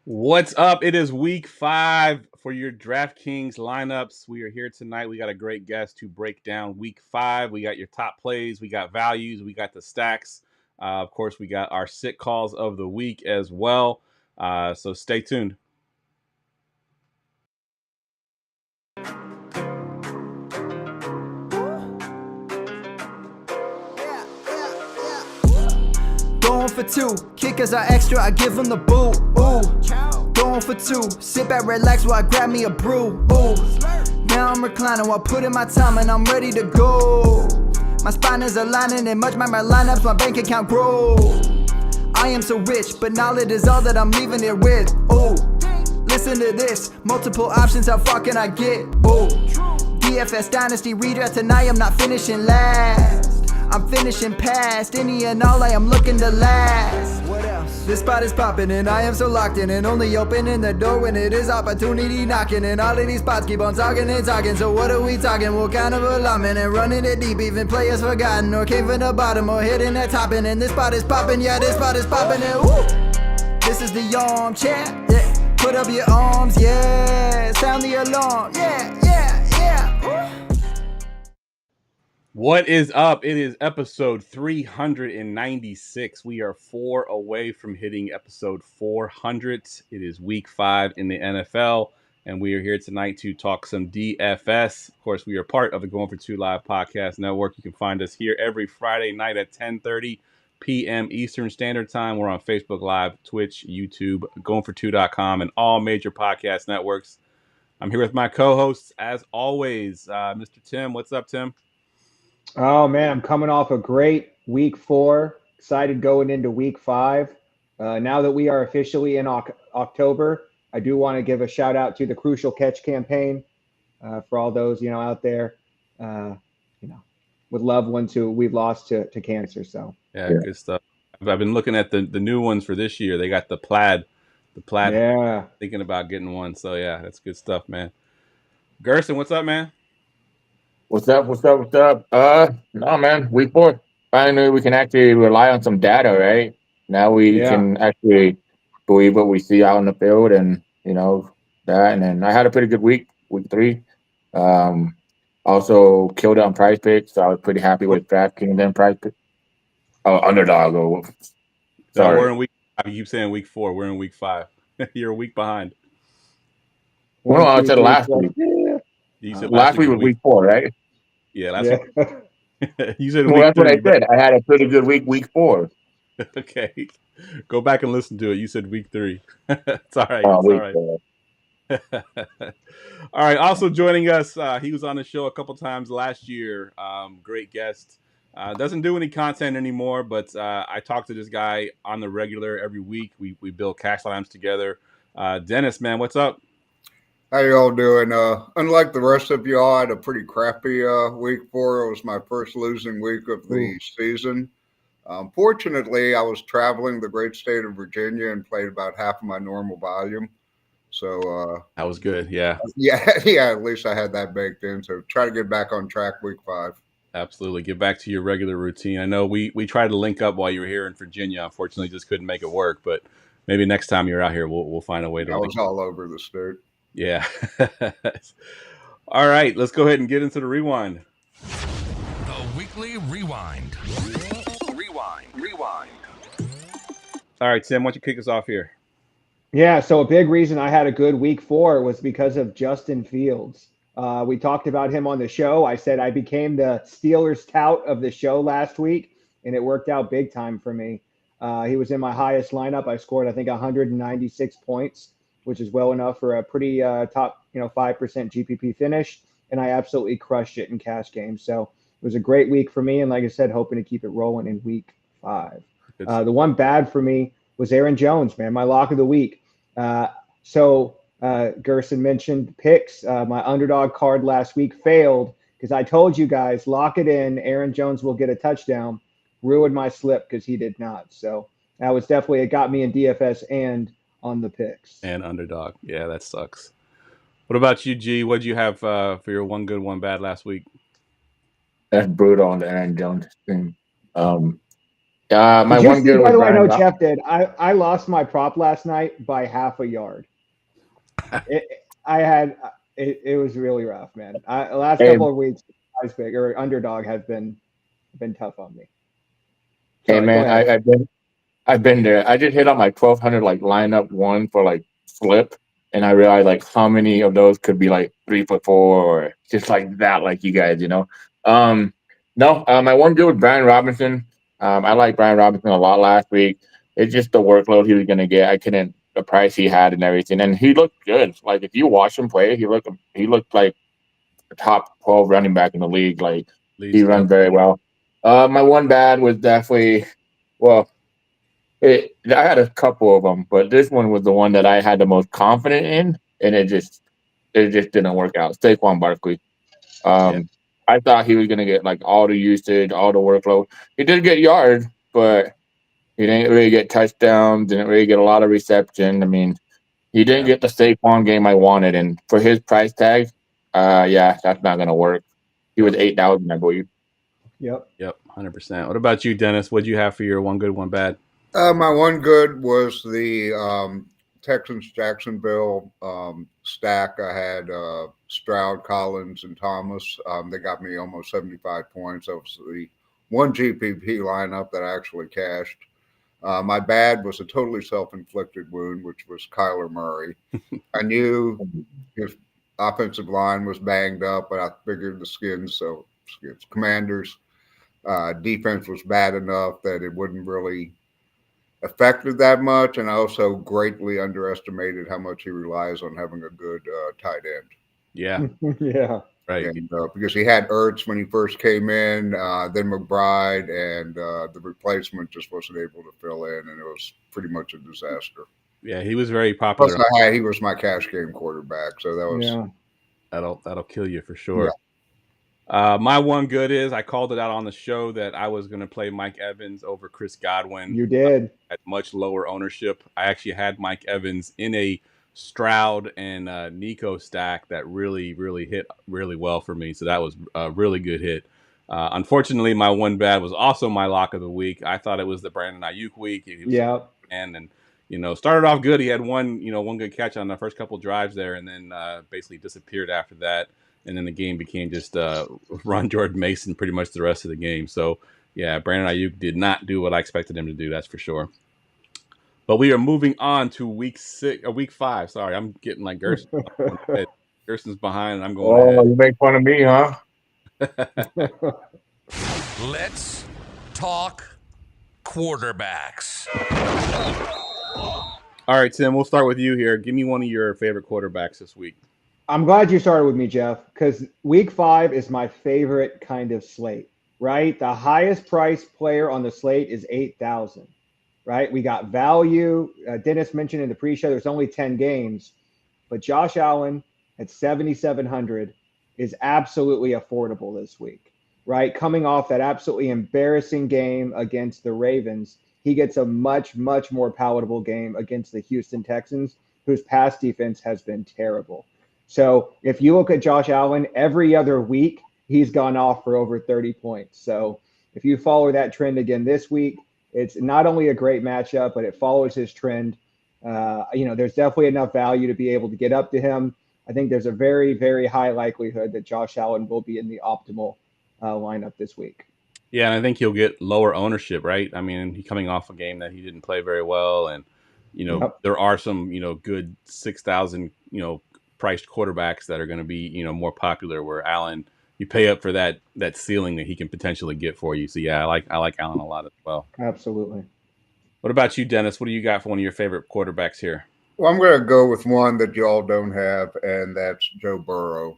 What's up? It is week 5 for your DraftKings lineups. We are here tonight. We got a great guest to break down week 5. We got your top plays, we got values, we got the stacks. Of course, we got our sit calls of the week as well. So stay tuned. Going for 2, kickers are extra, I give them the boot. Ooh, going for 2, sit back, relax while I grab me a brew. Ooh, now I'm reclining while putting my time and I'm ready to go. My spine is aligning and much my lineups, my bank account grow. I am so rich, but knowledge is all that I'm leaving it with. Ooh, listen to this, multiple options, how far can I get? Ooh, DFS Dynasty redraft tonight, I'm not finishing last. I'm finishing past any and all, I am looking to last. What else? This spot is popping and I am so locked in and only opening the door when it is opportunity knocking. And all of these spots keep on talking and talking. So what are we talking? What kind of alignment? And running it deep, even players forgotten or came from the bottom or hitting that top end. And this spot is popping, yeah, this spot is popping. And woo! This is the armchair, yeah. Put up your arms, yeah. Sound the alarm, yeah, yeah, yeah. Woo! What is up? It is episode 396. We are 4 away from hitting episode 400. It is week 5 in the NFL, and we are here tonight to talk some DFS. Of course, we are part of the Going4 2 Live Podcast Network. You can find us here every Friday night at 10:30 p.m. Eastern Standard Time. We're on Facebook Live, Twitch, YouTube, GoingFor2.com, and all major podcast networks. I'm here with my co-hosts, as always, Mr. Tim. What's up, Tim? Oh, man, I'm coming off a great week 4. Excited going into week 5. Now that we are officially in October, I do want to give a shout out to the Crucial Catch campaign for all those, out there, with loved ones who we've lost to cancer. So yeah, good stuff. I've been looking at the new ones for this year. They got the plaid. Yeah. Thinking about getting one. So yeah, that's good stuff, man. Gerson, what's up, man? What's up? No, man, week 4. Finally, we can actually rely on some data, right? Now we can actually believe what we see out in the field and, that. And then I had a pretty good week 3. Also killed it on price picks, so I was pretty happy with DraftKings and price pick. Oh, underdog. Sorry. So we're in week 5. You keep saying week 4. We're in week 5. You're a week behind. Well, I said last week. Last week was week 4, right? Yeah, last week. You said well, week that's 3, what I said. I had a pretty good week 4. Okay. Go back and listen to it. You said week 3. It's all right. It's all right. All right. Also joining us, he was on the show a couple times last year. Great guest. Doesn't do any content anymore, but I talk to this guy on the regular every week. We build cash lines together. Dennis, man, what's up? How y'all doing? Unlike the rest of y'all, I had a pretty crappy week 4. It was my first losing week of the season. Fortunately, I was traveling the great state of Virginia and played about half of my normal volume. So that was good. Yeah. Yeah. At least I had that baked in. So try to get back on track week 5. Absolutely. Get back to your regular routine. I know we tried to link up while you were here in Virginia. Unfortunately, just couldn't make it work. But maybe next time you're out here, we'll find a way to. I was all over the state. Yeah. All right. Let's go ahead and get into the rewind. The weekly rewind. Rewind. All right, Tim, why don't you kick us off here? Yeah, so a big reason I had a good week 4 was because of Justin Fields. We talked about him on the show. I said I became the Steelers tout of the show last week, and it worked out big time for me. He was in my highest lineup. I scored, I think, 196 points, which is well enough for a pretty top, 5% GPP finish. And I absolutely crushed it in cash games. So it was a great week for me. And like I said, hoping to keep it rolling in week 5. The one bad for me was Aaron Jones, man, my lock of the week. Gerson mentioned picks. My underdog card last week failed because I told you guys, lock it in. Aaron Jones will get a touchdown. Ruined my slip because he did not. So that was definitely, it got me in DFS and on the picks. And underdog. Yeah, that sucks. What about you, G? What did you have for your one good, one bad last week? That's brutal on the Aaron Jones thing. My Did you one see, good by was the way, I Brian. know Geoff did. I lost my prop last night by half a yard. It was really rough, man. The last Hey, couple of weeks, Ice Big or Underdog has been tough on me. hey, Sorry, go man, ahead. I've been there. I just hit on my 1200 like lineup one for like flip, and I realized like how many of those could be like 3 for 4 or just like that, like you guys, you know. Um, no, my one good was Brian Robinson. I like Brian Robinson a lot last week. It's just the workload he was gonna get. I couldn't the price he had and everything, and he looked good. Like if you watch him play, he looked like a top 12 running back in the league. Like he Least, yep. runs very well. My one bad was definitely well. I had a couple of them, but this one was the one that I had the most confident in, and it just didn't work out. Saquon Barkley. Yeah. I thought he was gonna get like all the usage, all the workload. He did get yards, but he didn't really get touchdowns. Didn't really get a lot of reception. I mean, he didn't Yeah. get the Saquon game I wanted, and for his price tag, yeah, that's not gonna work. He was Yep. 8,000, I believe. Yep. 100%. What about you, Dennis? What'd you have for your one good, one bad? My one good was the Texans Jacksonville stack. I had Stroud, Collins, and Thomas. They got me almost 75 points. That was the one GPP lineup that I actually cashed. My bad was a totally self-inflicted wound, which was Kyler Murray. I knew his offensive line was banged up, but I figured the Commanders defense was bad enough that it wouldn't really affected that much, and I also greatly underestimated how much he relies on having a good tight end. Yeah. Yeah. Right. And because he had Ertz when he first came in, then McBride, and the replacement just wasn't able to fill in, and it was pretty much a disaster. Yeah. He was very Plus, popular. he was my cash game quarterback, so that was That'll kill you for yeah. sure. My one good is I called it out on the show that I was going to play Mike Evans over Chris Godwin. You did. At much lower ownership. I actually had Mike Evans in a Stroud and Nico stack that really hit really well for me. So that was a really good hit. Unfortunately, my one bad was also my lock of the week. I thought it was the Brandon Ayuk week. He was and started off good. He had one good catch on the first couple drives there, and then basically disappeared after that. And then the game became just run Jordan Mason pretty much the rest of the game. So yeah, Brandon Ayuk did not do what I expected him to do. That's for sure. But we are moving on to week 5. Sorry, I'm getting like Gerson. Gerson's behind, and I'm going Oh, ahead. you make fun of me, huh? Let's talk quarterbacks. All right, Tim, we'll start with you here. Give me one of your favorite quarterbacks this week. I'm glad you started with me, Geoff, because week 5 is my favorite kind of slate, right? The highest priced player on the slate is 8,000, right? We got value. Dennis mentioned in the pre-show there's only 10 games, but Josh Allen at 7,700 is absolutely affordable this week, right? Coming off that absolutely embarrassing game against the Ravens, he gets a much more palatable game against the Houston Texans, whose pass defense has been terrible. So if you look at Josh Allen, every other week, he's gone off for over 30 points. So if you follow that trend again this week, it's not only a great matchup, but it follows his trend. There's definitely enough value to be able to get up to him. I think there's a very high likelihood that Josh Allen will be in the optimal lineup this week. Yeah, and I think he'll get lower ownership, right? I mean, he's coming off a game that he didn't play very well, and there are some good 6,000 priced quarterbacks that are going to be more popular. Where Allen, you pay up for that ceiling that he can potentially get for you. So yeah, I like Allen a lot as well. Absolutely. What about you, Dennis? What do you got for one of your favorite quarterbacks here? Well, I'm going to go with one that y'all don't have, and that's Joe Burrow.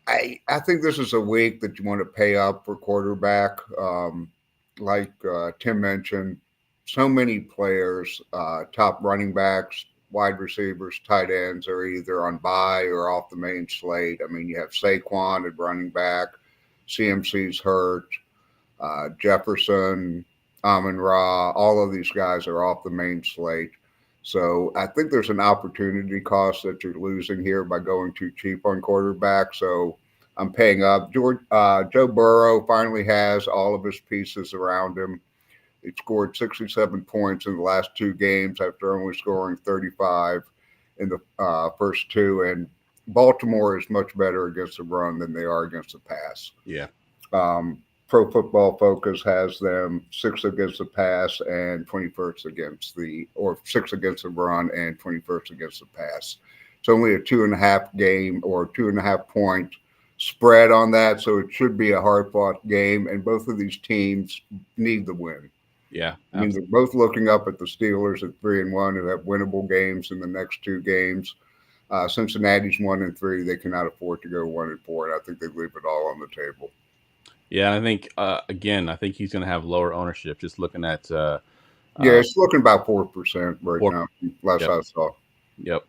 I think this is a week that you want to pay up for quarterback. Like Tim mentioned, so many players, top running backs, wide receivers, tight ends are either on bye or off the main slate. I mean, you have Saquon at running back, CMC's hurt, Jefferson, Amon-Ra, all of these guys are off the main slate. So I think there's an opportunity cost that you're losing here by going too cheap on quarterback. So I'm paying up. Joe Burrow finally has all of his pieces around him. He scored 67 points in the last 2 games after only scoring 35 in the first 2. And Baltimore is much better against the run than they are against the pass. Yeah. Pro Football Focus has them 6th against the pass and 21st or 6th against the run and 21st against the pass. It's only a 2.5 game or 2.5 point spread on that, so it should be a hard fought game. And both of these teams need the win. Yeah, I mean, they're both looking up at the Steelers at 3-1 who have winnable games in the next 2 games. Cincinnati's 1-3; they cannot afford to go 1-4, and I think they leave it all on the table. Yeah, I think again, I think he's going to have lower ownership. Just looking at it's looking about 4% right now. Last I saw. Yep.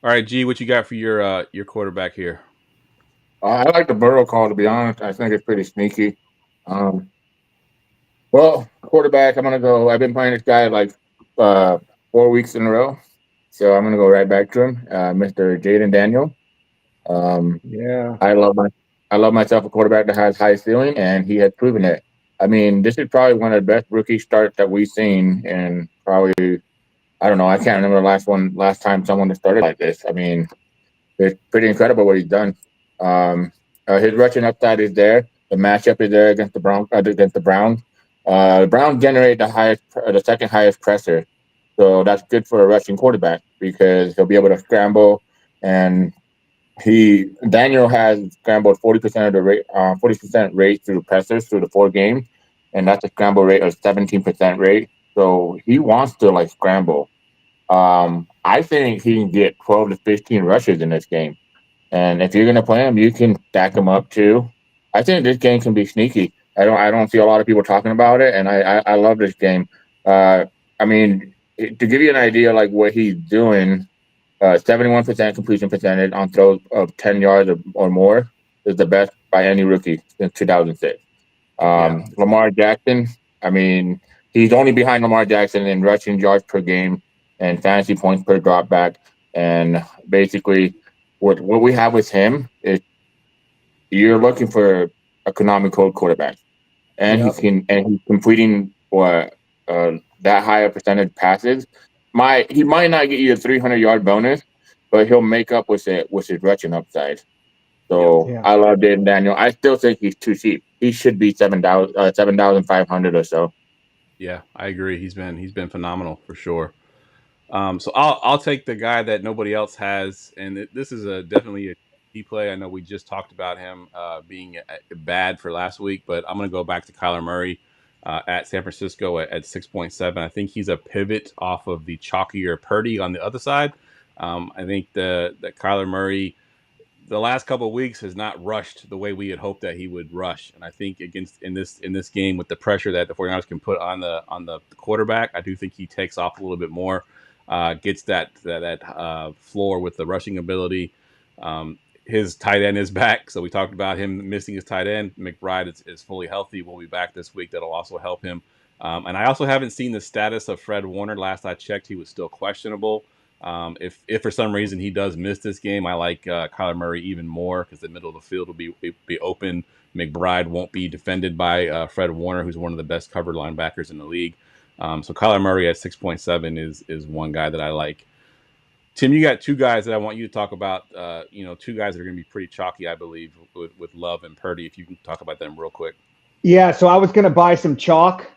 All right, G, what you got for your quarterback here? I like the Burrow call, to be honest. I think it's pretty sneaky. Well, quarterback, I'm gonna go. I've been playing this guy like 4 weeks in a row, so I'm gonna go right back to him, Mr. Jaden Daniel. I love myself a quarterback that has high ceiling, and he has proven it. I mean, this is probably one of the best rookie starts that we've seen, and probably, I don't know, I can't remember the last time someone has started like this. I mean, it's pretty incredible what he's done. His rushing upside is there. The matchup is there against the Browns. The Browns generate the second highest pressure, so that's good for a rushing quarterback because he'll be able to scramble. And Daniel has scrambled 40% of the rate, 40% rate through pressers through the 4 games, and that's a scramble rate of 17% rate. So he wants to scramble. I think he can get 12 to 15 rushes in this game. And if you're going to play him, you can stack him up too. I think this game can be sneaky. I don't see a lot of people talking about it, and I love this game. I mean, to give you an idea, what he's doing, 71% completion percentage on throws of 10 yards or more is the best by any rookie since 2006. Lamar Jackson, I mean, he's only behind Lamar Jackson in rushing yards per game and fantasy points per drop back. And basically, what we have with him is you're looking for a Konami code quarterback, and he's completing that higher percentage passes. He might not get you a 300-yard bonus, but he'll make up with his rushing upside. So I love Jaden Daniel. I still think he's too cheap. He should be 7,500 or so. Yeah, I agree. He's been phenomenal for sure. So I'll take the guy that nobody else has, and this is definitely a key play. I know we just talked about him being bad for last week, but I'm going to go back to Kyler Murray at San Francisco at 6.7. I think he's a pivot off of the chalkier Purdy on the other side. I think that Kyler Murray, the last couple of weeks, has not rushed the way we had hoped that he would rush. And I think in this game with the pressure that the 49ers can put on the quarterback, I do think he takes off a little bit more. Gets that floor with the rushing ability. His tight end is back, so we talked about him missing his tight end. McBride is fully healthy. Will be back this week. That'll also help him. And I also haven't seen the status of Fred Warner. Last I checked, he was still questionable. If for some reason he does miss this game, I like Kyler Murray even more because the middle of the field will be open. McBride won't be defended by Fred Warner, who's one of the best covered linebackers in the league. So Kyler Murray at 6.7 is one guy that I like. Tim, you got 2 guys that I want you to talk about. 2 guys that are going to be pretty chalky, I believe, with Love and Purdy. If you can talk about them real quick. Yeah, so I was going to buy some chalk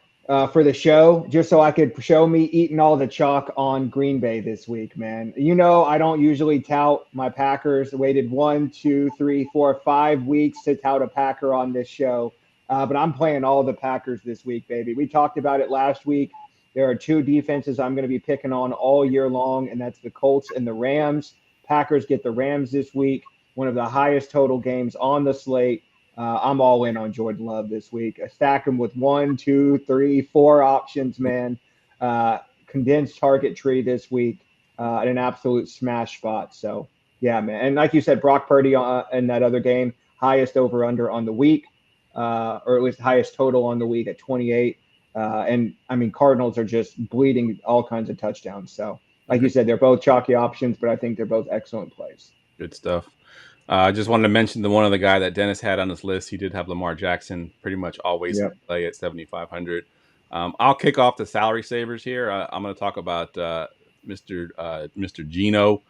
for the show just so I could show me eating all the chalk on Green Bay this week, man. I don't usually tout my Packers. I waited 1, 2, 3, 4, 5 weeks to tout a Packer on this show. But I'm playing all the Packers this week, baby. We talked about it last week. There are 2 defenses I'm going to be picking on all year long, and that's the Colts and the Rams. Packers get the Rams this week, one of the highest total games on the slate. I'm all in on Jordan Love this week. I stack him with 1, 2, 3, 4 options, man. Condensed target tree this week at an absolute smash spot. So, yeah, man. And like you said, Brock Purdy in that other game, highest over-under on the week, or at least highest total on the week at 28. And, I mean, Cardinals are just bleeding all kinds of touchdowns. So, like you said, they're both chalky options, but I think they're both excellent plays. Good stuff. I just wanted to mention one of the guy that Dennis had on his list. He did have Lamar Jackson pretty much always in play at 7,500. I'll kick off the salary savers here. I'm going to talk about Mr. Geno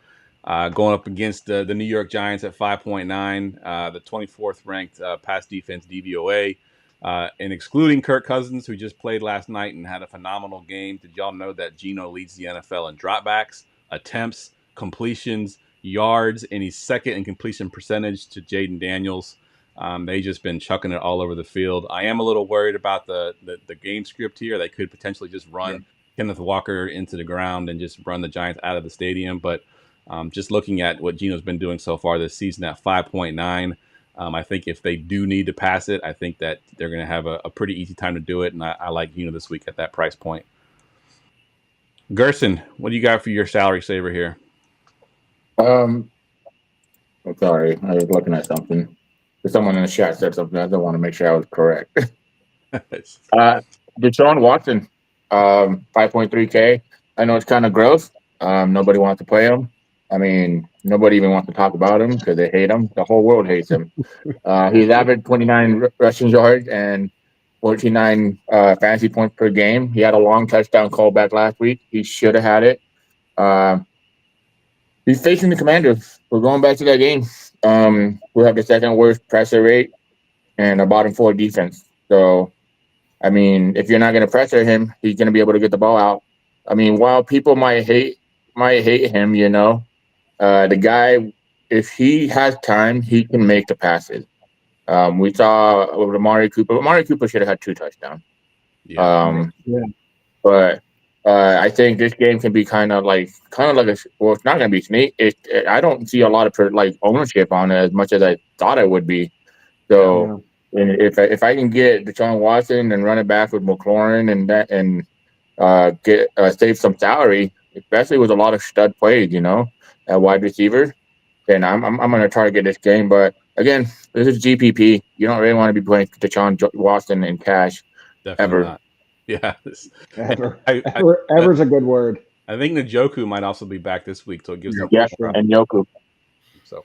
going up against the New York Giants at 5.9, the 24th ranked pass defense DVOA. And excluding Kirk Cousins, who just played last night and had a phenomenal game, did y'all know that Geno leads the NFL in dropbacks, attempts, completions, yards, and he's second in completion percentage to Jaden Daniels. They just been chucking it all over the field. I am a little worried about the game script here. They could potentially just run Kenneth Walker into the ground and just run the Giants out of the stadium. But just looking at what Geno's been doing so far this season at 5.9, I think if they do need to pass it, I think that they're going to have a pretty easy time to do it. And I like Geno this week at that price point. Gerson, what do you got for your salary saver here? I'm sorry, I was looking at something. Someone in the chat said something. I don't want to make sure I was correct. Deshaun Watson, 5.3K. I know it's kind of gross. Nobody wants to play him. I mean, nobody even wants to talk about him because they hate him. The whole world hates him. He's averaged 29 rushing yards and 49 fantasy points per game. He had a long touchdown callback last week. He should have had it. He's facing the Commanders. We're going back to that game. We have the second worst pressure rate and a bottom 4 defense. So, I mean, if you're not going to pressure him, he's going to be able to get the ball out. I mean, while people might hate him, you know, the guy, if he has time, he can make the passes. We saw with Amari Cooper. Amari Cooper should have had 2 touchdowns. But I think this game can be kind of like it's not going to be sneak. I don't see a lot of ownership on it as much as I thought it would be. So if I can get Deshaun Watson and run it back with McLaurin and get save some salary, especially with a lot of stud plays, you know, at wide receiver, then I'm going to target this game. But again, this is GPP. You don't really want to be playing Deshaun Watson in cash. Definitely ever. Not. Yeah. Ever's a good word. I think Njoku might also be back this week, so it gives them and Njoku. So,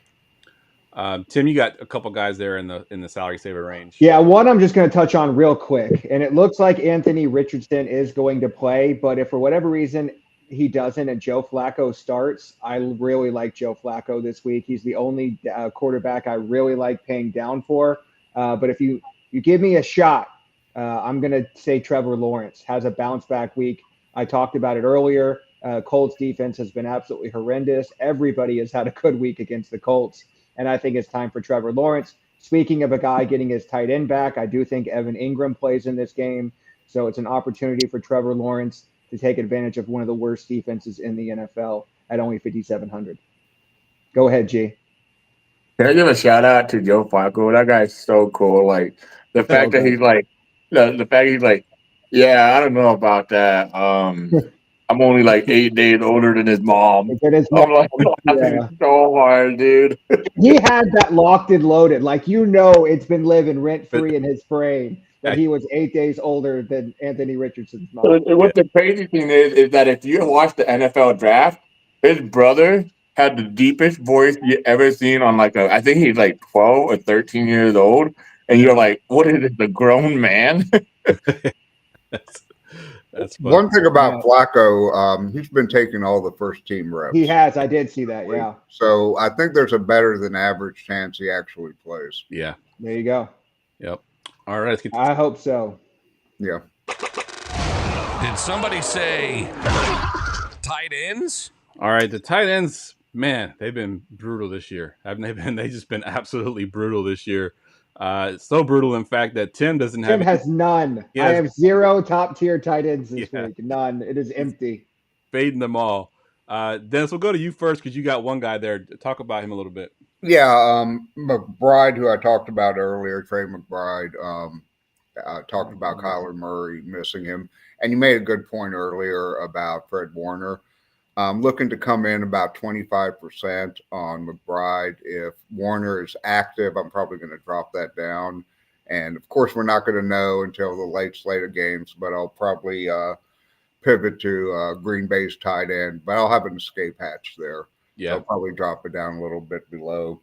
Tim, you got a couple guys there in the salary saver range. Yeah, one I'm just going to touch on real quick, and it looks like Anthony Richardson is going to play, but if for whatever reason he doesn't and Joe Flacco starts, I really like Joe Flacco this week. He's the only quarterback I really like paying down for. But if you give me a shot, I'm going to say Trevor Lawrence has a bounce back week. I talked about it earlier. Colts defense has been absolutely horrendous. Everybody has had a good week against the Colts, and I think it's time for Trevor Lawrence. Speaking of a guy getting his tight end back, I do think Evan Ingram plays in this game, so it's an opportunity for Trevor Lawrence to take advantage of one of the worst defenses in the NFL at only 5,700. Go ahead, G. Can I give a shout out to Joe Flacco? That guy's so cool. Like the fact that he's like, the fact he's like, yeah, I don't know about that. I'm only like 8 days older than his mom. I'm like laughing so hard, dude. He had that locked and loaded. Like, you know, it's been living rent free in his brain that he was 8 days older than Anthony Richardson's mom. What the crazy thing is that if you watch the NFL draft, his brother had the deepest voice you ever seen on I think he's like 12 or 13 years old. And you're like, what is it, the grown man? That's one thing about Flacco. He's been taking all the first team reps. He has. I did see that. Yeah. So I think there's a better than average chance he actually plays. Yeah. There you go. Yep. All right. I hope so. Yeah. Did somebody say tight ends? All right. The tight ends, man, they've been brutal this year. Haven't they been? They've just been absolutely brutal this year. So brutal, in fact, that Tim doesn't have. Tim has none. I have 0 top-tier tight ends this week. None. It is empty. Fading them all. Dennis, we'll go to you first because you got one guy there. Talk about him a little bit. Yeah, McBride, who I talked about earlier, Trey McBride, talked about Kyler Murray missing him. And you made a good point earlier about Fred Warner. Looking to come in about 25% on McBride. If Warner is active, I'm probably going to drop that down. And, of course, we're not going to know until the late slate of games, but I'll probably pivot to Green Bay's tight end. But I'll have an escape hatch there. Yeah. I'll probably drop it down a little bit below.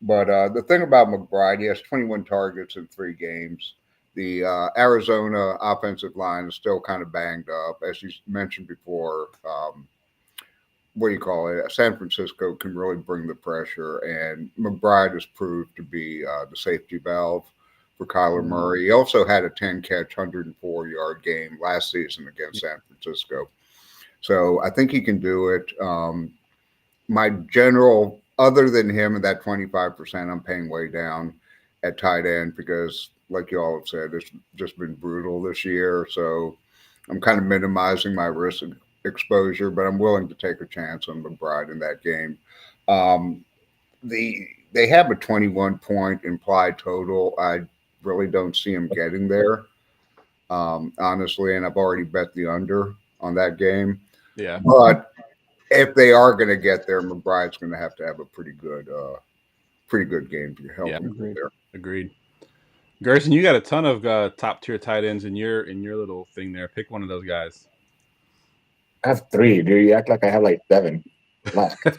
But the thing about McBride, he has 21 targets in 3 games. The Arizona offensive line is still kind of banged up, as you mentioned before. What do you call it? San Francisco can really bring the pressure, and McBride has proved to be the safety valve for Kyler Murray. He also had a 10-catch, 104-yard game last season against San Francisco. So I think he can do it. My general, other than him and that 25%, I'm paying way down at tight end because, like you all have said, it's just been brutal this year. So I'm kind of minimizing my risk exposure, but I'm willing to take a chance on McBride in that game. Um, they have a 21-point implied total. I really don't see him getting there, honestly, and I've already bet the under on that game. Yeah. But if they are going to get there, McBride's going to have a pretty good game to help him get there. Agreed. Gerson, you got a ton of top tier tight ends in your little thing there. Pick one of those guys. I have 3, dude. You act like I have like 7 left. So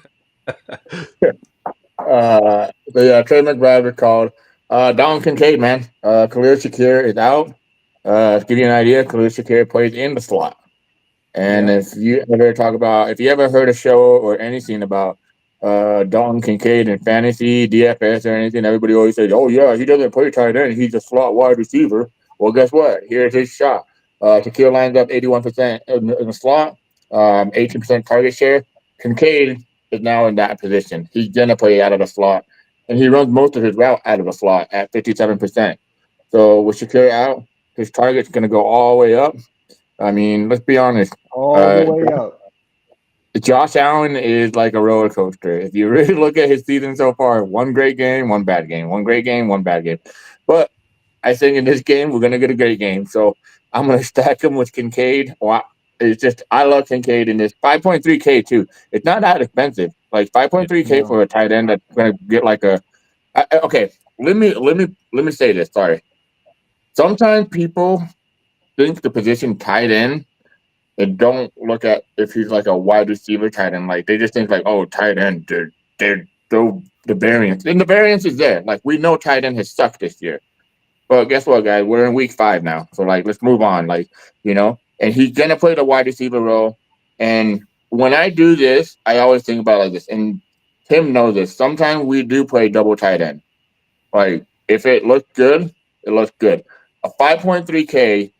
yeah, Trey McBride recalled. Don Kincaid, man. Khalil Shakir is out. To give you an idea, Khalil Shakir plays in the slot. And if you ever heard a show or anything about Dalton Kincaid in fantasy, DFS, or anything, everybody always says, "Oh yeah, he doesn't play tight end; he's a slot wide receiver." Well, guess what? Here's his shot. Shakir lines up 81% in the slot, 18% target share. Kincaid is now in that position. He's gonna play out of the slot, and he runs most of his route out of the slot at 57%. So with Shakir out, his target's gonna go all the way up. I mean, let's be honest. All the way up. Josh Allen is like a roller coaster. If you really look at his season so far, one great game, one bad game, one great game, one bad game. But I think in this game, we're going to get a great game. So I'm going to stack him with Kincaid. Wow. It's just, I love Kincaid in this 5.3K too. It's not that expensive. Like 5.3K for a tight end that's going to get like okay. Let me say this. Sorry. Sometimes people think the position tight end and don't look at if he's like a wide receiver tight end. Like they just think like, oh, tight end, they're the variance. And the variance is there. Like we know tight end has sucked this year. But guess what, guys? We're in week 5 now. So like let's move on. Like, and he's gonna play the wide receiver role. And when I do this, I always think about like this. And Tim knows this. Sometimes we do play double tight end. Like if it looks good, it looks good. A 5.3K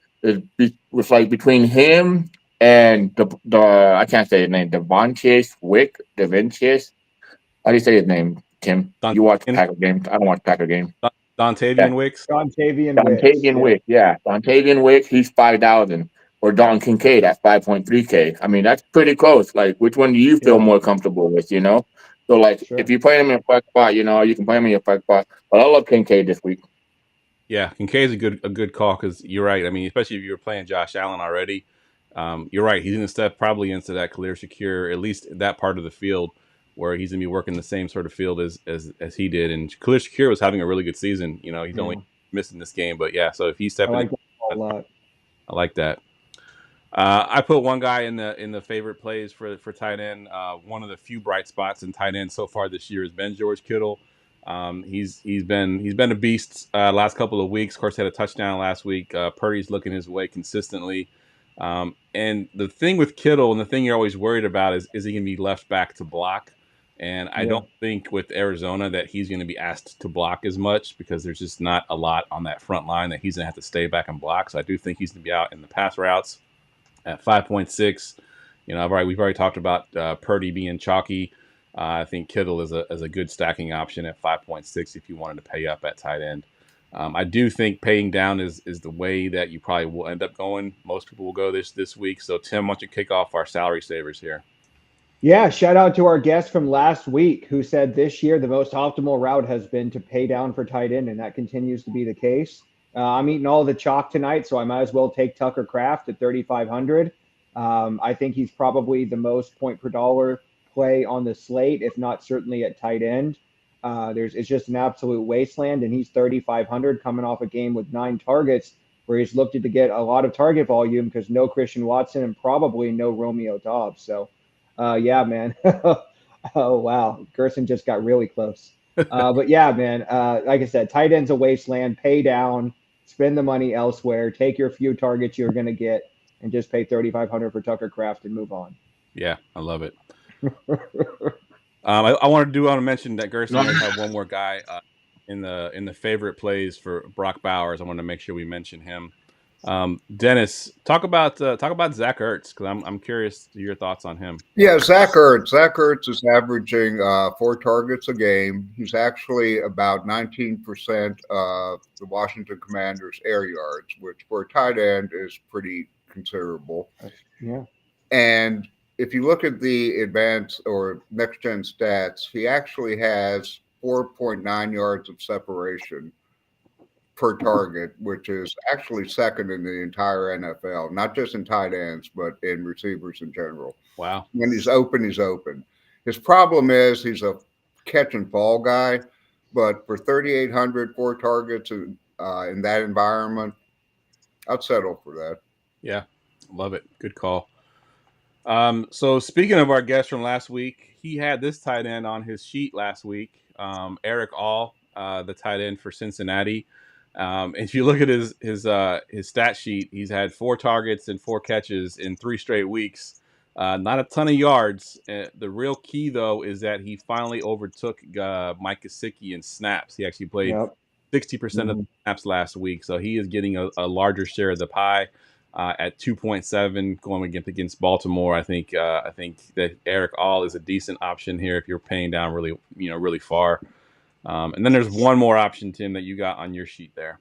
was like between him and the I can't say his name, Devontae Wick. How do you say his name, Tim? You watch Packer games. I don't watch Packer games. Dontavian Wicks. Dontavian Wick. Yeah. Dontavian Wick, he's 5,000. Or Don Kincaid at 5.3K. I mean, that's pretty close. Like, which one do you feel more comfortable with, So, like, if you play him in a flex spot, you can play him in your flex spot. But I love Kincaid this week. Yeah, Kincaid's a good call because you're right. I mean, especially if you were playing Josh Allen already, you're right. He's going to step probably into that Khalil Shakir, at least that part of the field where he's going to be working the same sort of field as he did. And Khalil Shakir was having a really good season. He's only missing this game, but yeah. So if he's stepping, a lot. I like that. I put one guy in the favorite plays for tight end. One of the few bright spots in tight end so far this year has been George Kittle. He's been a beast last couple of weeks. Of course, had a touchdown last week. Purdy's looking his way consistently. And the thing with Kittle, and the thing you're always worried about is he going to be left back to block? And I don't think with Arizona that he's going to be asked to block as much because there's just not a lot on that front line that he's going to have to stay back and block. So I do think he's going to be out in the pass routes at 5.6. We've already talked about Purdy being chalky. I think Kittle is a good stacking option at 5.6 if you wanted to pay up at tight end. I do think paying down is the way that you probably will end up going. Most people will go this week. So Tim, why don't you kick off our salary savers here? Yeah, shout out to our guest from last week who said this year the most optimal route has been to pay down for tight end, and that continues to be the case. I'm eating all the chalk tonight, so I might as well take Tucker Kraft at 3,500. I think he's probably the most point per dollar play on the slate, if not certainly at tight end. It's just an absolute wasteland, and he's 3,500 coming off a game with 9 targets where he's looked to get a lot of target volume because no Christian Watson and probably no Romeo Doubs. So, yeah, man. Oh, wow. Gerson just got really close. But yeah, man, like I said, tight end's a wasteland. Pay down, spend the money elsewhere, take your few targets you're going to get, and just pay $3,500 for Tucker Kraft and move on. Yeah, I love it. I want to mention that Gerson does have one more guy in the favorite plays for Brock Bowers. I want to make sure we mention him. Dennis, talk about Zach Ertz, because I'm curious to your thoughts on him. Yeah, Zach Ertz. Zach Ertz is averaging 4 targets a game. He's actually about 19% of the Washington Commanders' air yards, which for a tight end is pretty considerable. Yeah. And if you look at the advanced or next gen stats, he actually has 4.9 yards of separation per target, which is actually second in the entire NFL, not just in tight ends, but in receivers in general. Wow. When he's open, he's open. His problem is he's a catch and fall guy, but for 3,800, 4 targets in that environment, I'd settle for that. Yeah, love it. Good call. So speaking of our guest from last week, he had this tight end on his sheet last week, Eric All, the tight end for Cincinnati. If you look at his stat sheet, he's had 4 targets and 4 catches in 3 straight weeks. Not a ton of yards. The real key, though, is that he finally overtook Mike Gesicki in snaps. He actually played 60% of the snaps last week, so he is getting a larger share of the pie. At 2.7 going against Baltimore, I think that Eric All is a decent option here if you're paying down really far. And then there's one more option, Tim, that you got on your sheet there.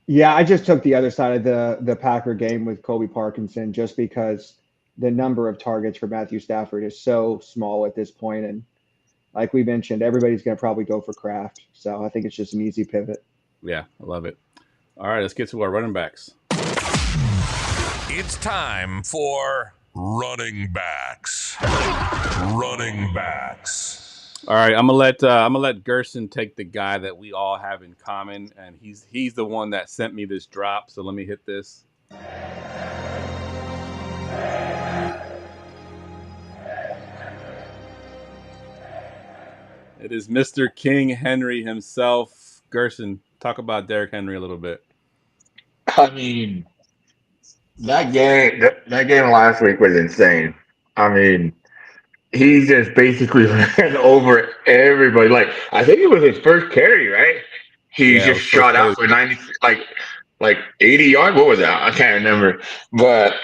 Yeah, I just took the other side of the Packer game with Kobe Parkinson just because the number of targets for Matthew Stafford is so small at this point, and like we mentioned, everybody's going to probably go for Kraft. So I think it's just an easy pivot. Yeah, I love it. All right, let's get to our running backs. It's time for running backs. Running backs. All right, I'm gonna let Gerson take the guy that we all have in common, and he's the one that sent me this drop. So let me hit this. It is Mr. King Henry himself. Gerson, talk about Derrick Henry a little bit. I mean, that game last week was insane. I mean, he just basically ran over everybody. Like, I think it was his first carry, right? He just shot out for 90, like 80 yards. What was that? I can't remember. But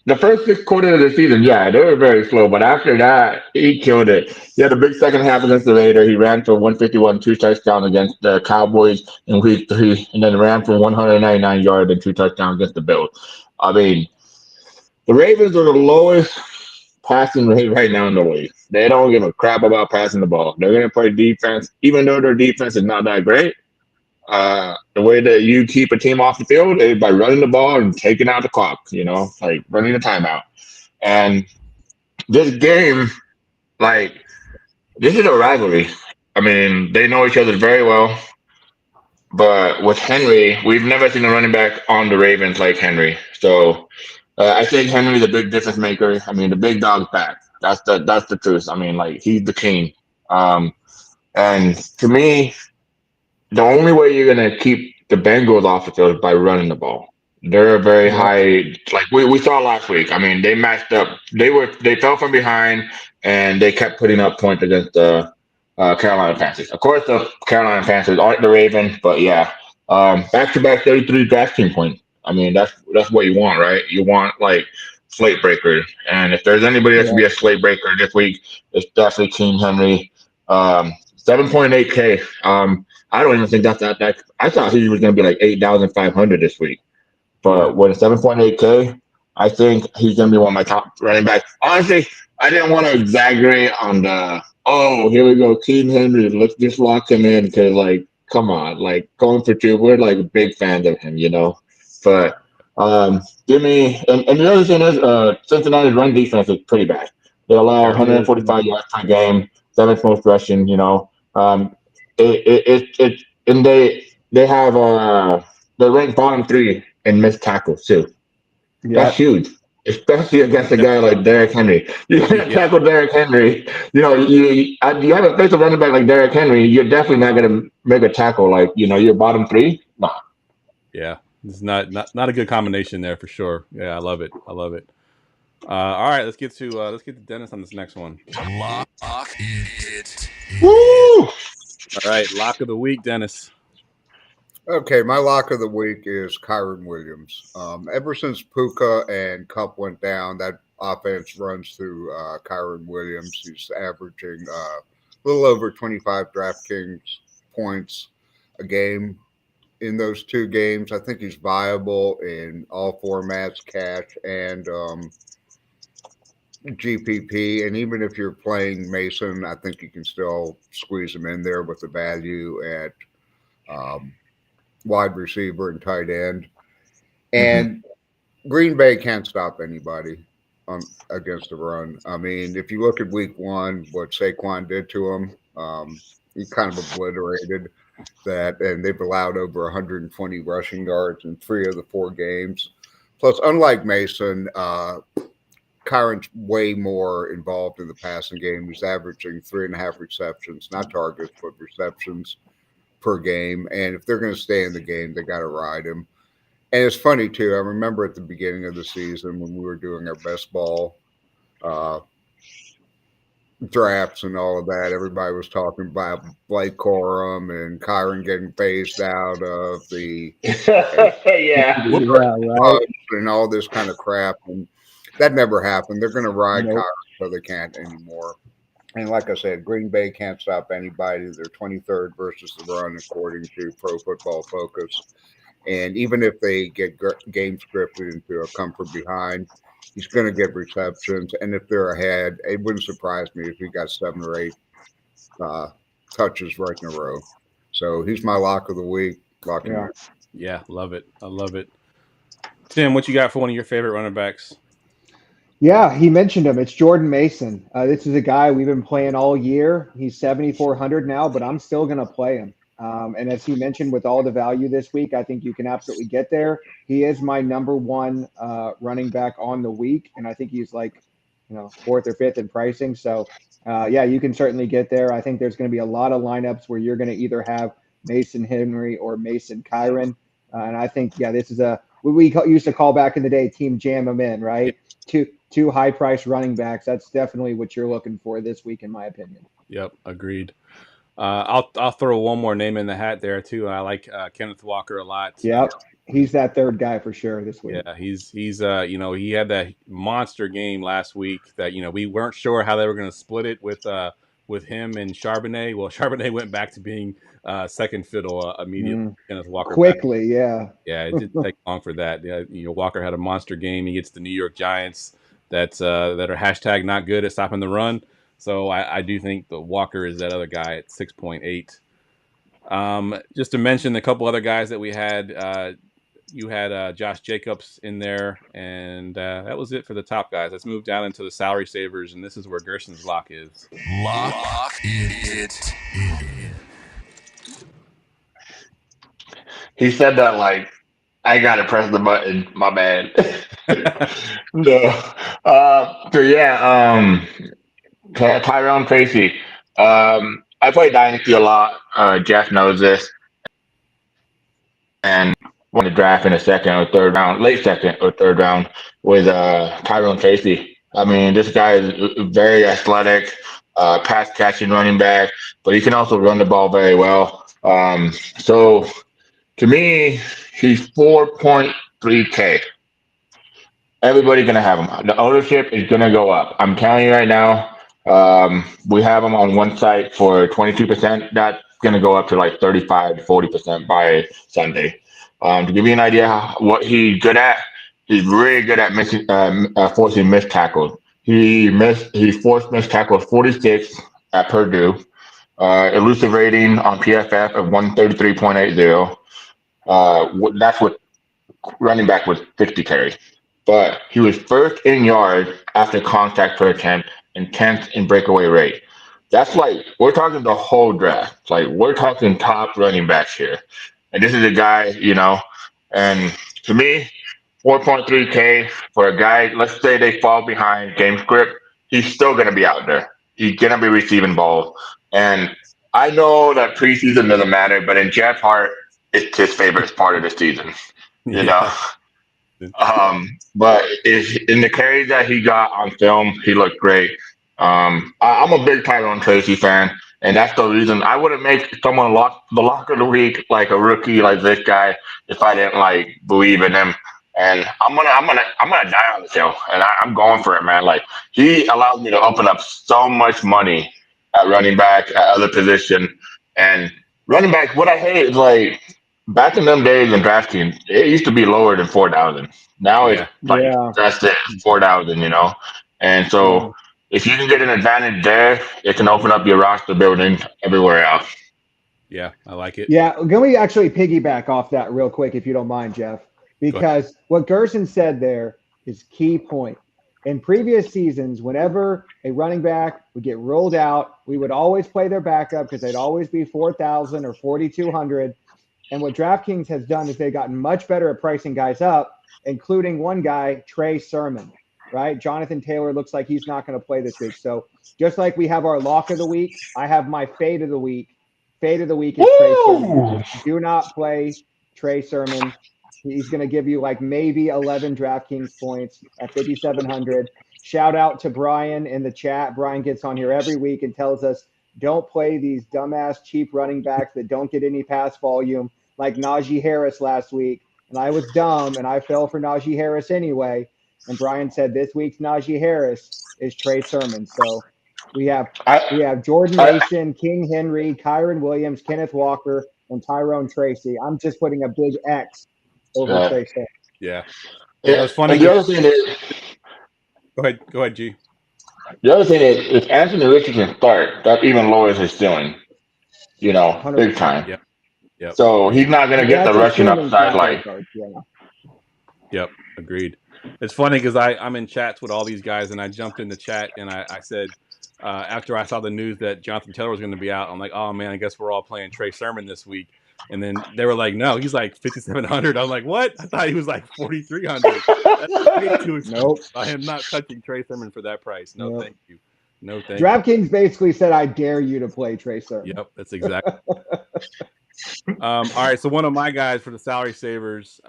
the first 6 quarters of the season, yeah, they were very slow. But after that, he killed it. He had a big second half against the Raiders. He ran for 151, 2 touchdowns against the Cowboys in week 3, and then ran for 199 yards and 2 touchdowns against the Bills. I mean, the Ravens are the lowest passing rate right now in the league. They don't give a crap about passing the ball. They're going to play defense, even though their defense is not that great. The way that you keep a team off the field is by running the ball and taking out the clock, like running the timeout. And this game, this is a rivalry. I mean, they know each other very well. But with Henry, we've never seen a running back on the Ravens like Henry. So I think Henry's a big difference maker. I mean, the big dog's back. That's the truth. I mean, he's the king. And to me, the only way you're gonna keep the Bengals off the field is by running the ball. They're a very high, like we saw last week. I mean, they matched up. They fell from behind and they kept putting up points against the Carolina Panthers. Of course, the Carolina Panthers aren't the Ravens, but yeah, back-to-back 33 DraftKings points. I mean, that's what you want, right? You want slate breakers, and if there's anybody that should be a slate breaker this week, it's definitely King Henry. 7.8K. I don't even think that's that. I thought he was going to be like 8,500 this week, but with 7.8K, I think he's going to be one of my top running backs. Honestly, I didn't want to exaggerate on the here we go, King Henry. Let's just lock him in because come on, going for 2. We're big fans of him, But give me and the other thing is Cincinnati's run defense is pretty bad. They allow 145 yards per game, 7th most rushing. And they have they're ranked bottom 3 in missed tackles too. That's huge. especially against a guy like Derrick Henry. You can't tackle Derrick Henry. You haven't faced a running back like Derrick Henry. You're definitely not going to make a tackle like your bottom three. Nah. Yeah, it's not a good combination there for sure. Yeah, I love it. All right, let's get to Dennis on this next one. Lock it. Woo! All right, lock of the week, Dennis. Okay, my lock of the week is Kyren Williams. Ever since Puka and Kupp went down, that offense runs through Kyren Williams. He's averaging a little over 25 DraftKings points a game. In those 2 games, I think he's viable in all formats, cash and GPP. And even if you're playing Mason, I think you can still squeeze him in there with the value at wide receiver and tight end. And Green Bay can't stop anybody against the run. I mean, if you look at week 1, what Saquon did to him, he kind of obliterated that, and they've allowed over 120 rushing yards in 3 of the 4 games. Plus, unlike Mason, Kyren's way more involved in the passing game. He's averaging 3.5 receptions, not targets, but receptions per game. And if they're going to stay in the game, they got to ride him. And it's funny, too. I remember at the beginning of the season when we were doing our best ball drafts and all of that, everybody was talking about Blake Corum and Kyren getting phased out of the and all this kind of crap. And that never happened. They're going to ride Kyren so they can't anymore. And like I said, Green Bay can't stop anybody. They're 23rd versus the run, according to Pro Football Focus. And even if they get game scripted into a come from behind, he's going to get receptions. And if they're ahead, it wouldn't surprise me if he got 7 or 8 touches right in a row. So he's my lock of the week. Yeah, love it. I love it. Tim, what you got for one of your favorite running backs? Yeah, he mentioned him. It's Jordan Mason. This is a guy we've been playing all year. He's 7,400 now, but I'm still going to play him. And as he mentioned, with all the value this week, I think you can absolutely get there. He is my number 1 running back on the week, and I think he's like, 4th or 5th in pricing. So, yeah, you can certainly get there. I think there's going to be a lot of lineups where you're going to either have Mason Henry or Mason Kyren. And I think, this is what we used to call back in the day, team jam them in, right? Two high-priced running backs. That's definitely what you're looking for this week, in my opinion. Yep, agreed. I'll throw one more name in the hat there too. I like Kenneth Walker a lot. Yep, he's that 3rd guy for sure this week. Yeah, he's he had that monster game last week that we weren't sure how they were going to split it with him and Charbonnet. Well, Charbonnet went back to being second fiddle immediately. Kenneth Walker quickly, back. Yeah, it didn't take long for that. Yeah, Walker had a monster game. He gets the New York Giants that are hashtag not good at stopping the run. So I do think the Walker is that other guy at 6.8. Just to mention a couple other guys that we had. You had Josh Jacobs in there, and that was it for the top guys. Let's move down into the salary savers, and this is where Gerson's lock is. Lock it in. He said that like I gotta press the button. My bad. No. So yeah. Tyrone Tracy. I play Dynasty a lot. Geoff knows this. And won the draft in the 2nd or 3rd round, late 2nd or 3rd round with Tyrone Tracy. I mean, this guy is very athletic, pass catching running back, but he can also run the ball very well. So to me, he's 4.3K. Everybody's gonna have him. The ownership is gonna go up. I'm telling you right now. We have him on one site for 22%. That's going to go up to like 35 to 40% by Sunday. To give you an idea what he's good at, he's really good at missing, forcing missed tackles. He forced missed tackles 46 at Purdue. Elusive rating on PFF of 133.80. That's what running back with 50 carries. But he was 1st in yards after contact per attempt and 10th in breakaway rate. That's like, we're talking the whole draft. Like, we're talking top running backs here. And this is a guy, and to me, 4.3K for a guy. Let's say they fall behind game script. He's still going to be out there. He's going to be receiving balls. And I know that preseason doesn't matter, but in Geoff's heart, it's his favorite part of the season. You know. But in the carries that he got on film, he looked great. I'm a big Tyrone Tracy fan, and that's the reason I wouldn't make someone the lock of the week like a rookie like this guy if I didn't like believe in him. And I'm gonna die on this hill, and I'm going for it, man. Like he allows me to open up so much money at running back at other position, and running back. What I hate is like back in them days in DraftKings, it used to be lower than 4,000. Now it's like that's it, 4,000. And so if you can get an advantage there, it can open up your roster building everywhere else. Yeah, I like it. Yeah, can we actually piggyback off that real quick, if you don't mind, Geoff? Because what Gerson said there is key point. In previous seasons, whenever a running back would get ruled out, we would always play their backup because they'd always be 4,000 or 4,200. And what DraftKings has done is they've gotten much better at pricing guys up, including one guy, Trey Sermon, right? Jonathan Taylor looks like he's not going to play this week. So just like we have our lock of the week, I have my fade of the week. Fade of the week is Trey Sermon. Do not play Trey Sermon. He's going to give you like maybe 11 DraftKings points at 5,700. Shout out to Brian in the chat. Brian gets on here every week and tells us, don't play these dumbass cheap running backs that don't get any pass volume like Najee Harris last week. And I was dumb and I fell for Najee Harris anyway. And Brian said this week's Najee Harris is Trey Sermon. So we have Jordan Mason, King Henry, Kyron Williams, Kenneth Walker, and Tyrone Tracy. I'm just putting a big X over Trey Sermon. Yeah. It was funny. And the other thing is, go ahead, G. The other thing is, if Anthony Richardson start, that even lowers his ceiling. 100%. Big time. Yep. So he's not going to get the rushing upside like. Yep. Agreed. It's funny because I'm in chats with all these guys, and I jumped in the chat and I said, after I saw the news that Jonathan Taylor was going to be out, I'm like, oh man, I guess we're all playing Trey Sermon this week. And then they were like, no, he's like 5,700. I'm like, what? I thought he was like 4,300. That's way too expensive. Nope. I am not touching Trey Sermon for that price. No, thank you. No, thank you. DraftKings basically said, I dare you to play Trey Sermon. Yep, that's exactly. All right, so one of my guys for the salary savers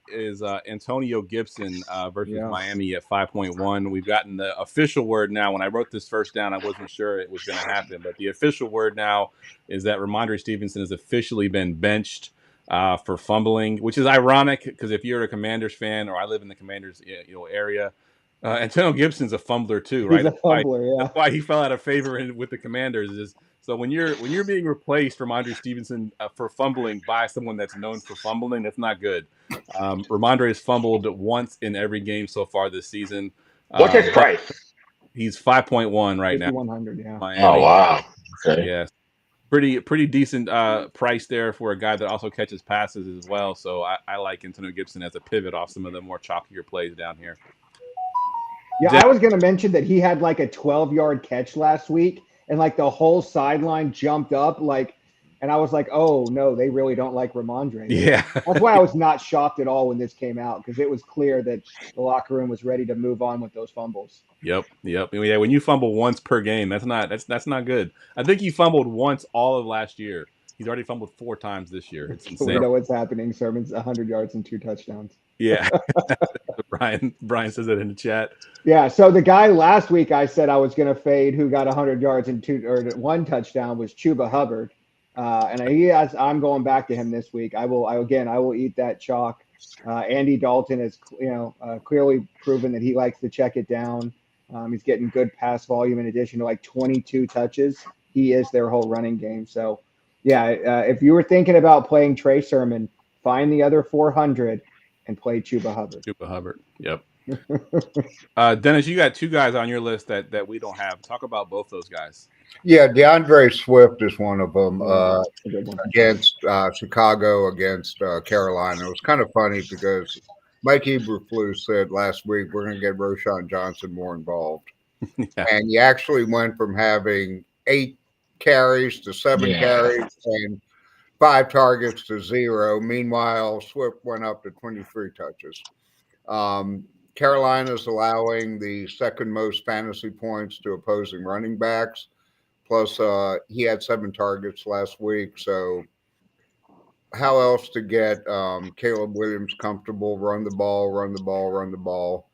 is Antonio Gibson versus Miami at 5.1. We've gotten the official word now. When I wrote this first down, I wasn't sure it was going to happen, but the official word now is that Ramondre Stevenson has officially been benched for fumbling, which is ironic because if you're a Commanders fan, or I live in the Commanders area, Antonio Gibson's a fumbler too, right? He's a fumbler, That's why he fell out of favor with the Commanders. So when you're being replaced from Ramondre Stevenson for fumbling by someone that's known for fumbling, that's not good. Ramondre has fumbled once in every game so far this season. What's his price? He's 5.1 right now. 100, yeah. Miami. Oh wow. Okay. Yeah. Pretty decent price there for a guy that also catches passes as well. So I like Antonio Gibson as a pivot off some of the more chalkier plays down here. Yeah, I was going to mention that he had like a 12-yard catch last week. And like the whole sideline jumped up, and I was like, "Oh no, they really don't like Ramondre." Yeah, that's why I was not shocked at all when this came out because it was clear that the locker room was ready to move on with those fumbles. Yep. Yeah, when you fumble once per game, that's not good. I think he fumbled once all of last year. He's already fumbled 4 times this year. It's insane. We know what's happening. Sermon's 100 yards and 2 touchdowns. Yeah. Brian says it in the chat. Yeah, so the guy last week I said I was going to fade who got 100 yards and 1 touchdown was Chuba Hubbard. And I'm going back to him this week. I will eat that chalk. Andy Dalton has clearly proven that he likes to check it down. He's getting good pass volume in addition to like 22 touches. He is their whole running game. So, if you were thinking about playing Trey Sermon, find the other 400 and play Chuba Hubbard. Chuba Hubbard. Yep. Dennis, you got 2 guys on your list that we don't have. Talk about both those guys. Yeah, DeAndre Swift is one of them against Chicago, against Carolina. It was kind of funny because Mike Eberflus said last week we're going to get Roschon Johnson more involved. Yeah. And he actually went from having 8 carries to 7 carries and 5 targets to 0. Meanwhile, Swift went up to 23 touches. Carolina's allowing the second most fantasy points to opposing running backs. Plus, he had 7 targets last week. So, how else to get Caleb Williams comfortable? Run the ball, run the ball, run the ball.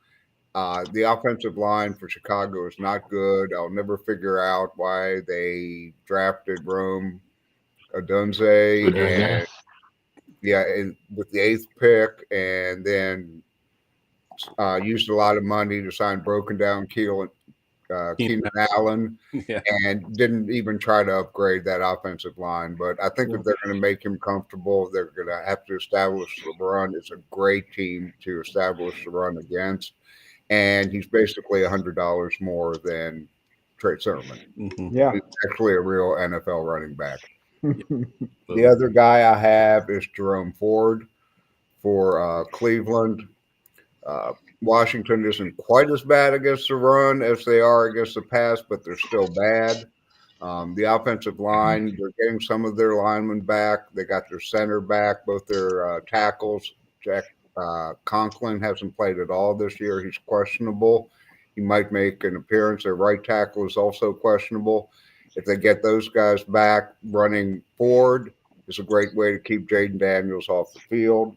The offensive line for Chicago is not good. I'll never figure out why they drafted Rome Odunze and with the 8th pick, and then used a lot of money to sign broken down Keenan Allen, and didn't even try to upgrade that offensive line. But I think if they're going to make him comfortable, they're going to have to establish the run. It's a great team to establish the run against. And he's basically $100 more than Trey Sermon. Yeah. He's actually a real NFL running back. The other guy I have is Jerome Ford for Cleveland. Washington isn't quite as bad against the run as they are against the pass, but they're still bad. The offensive line, they're getting some of their linemen back. They got their center back, both their tackles. Jack Conklin hasn't played at all this year. He's questionable. He might make an appearance. Their right tackle is also questionable. If they get those guys back, running forward is a great way to keep Jaden Daniels off the field.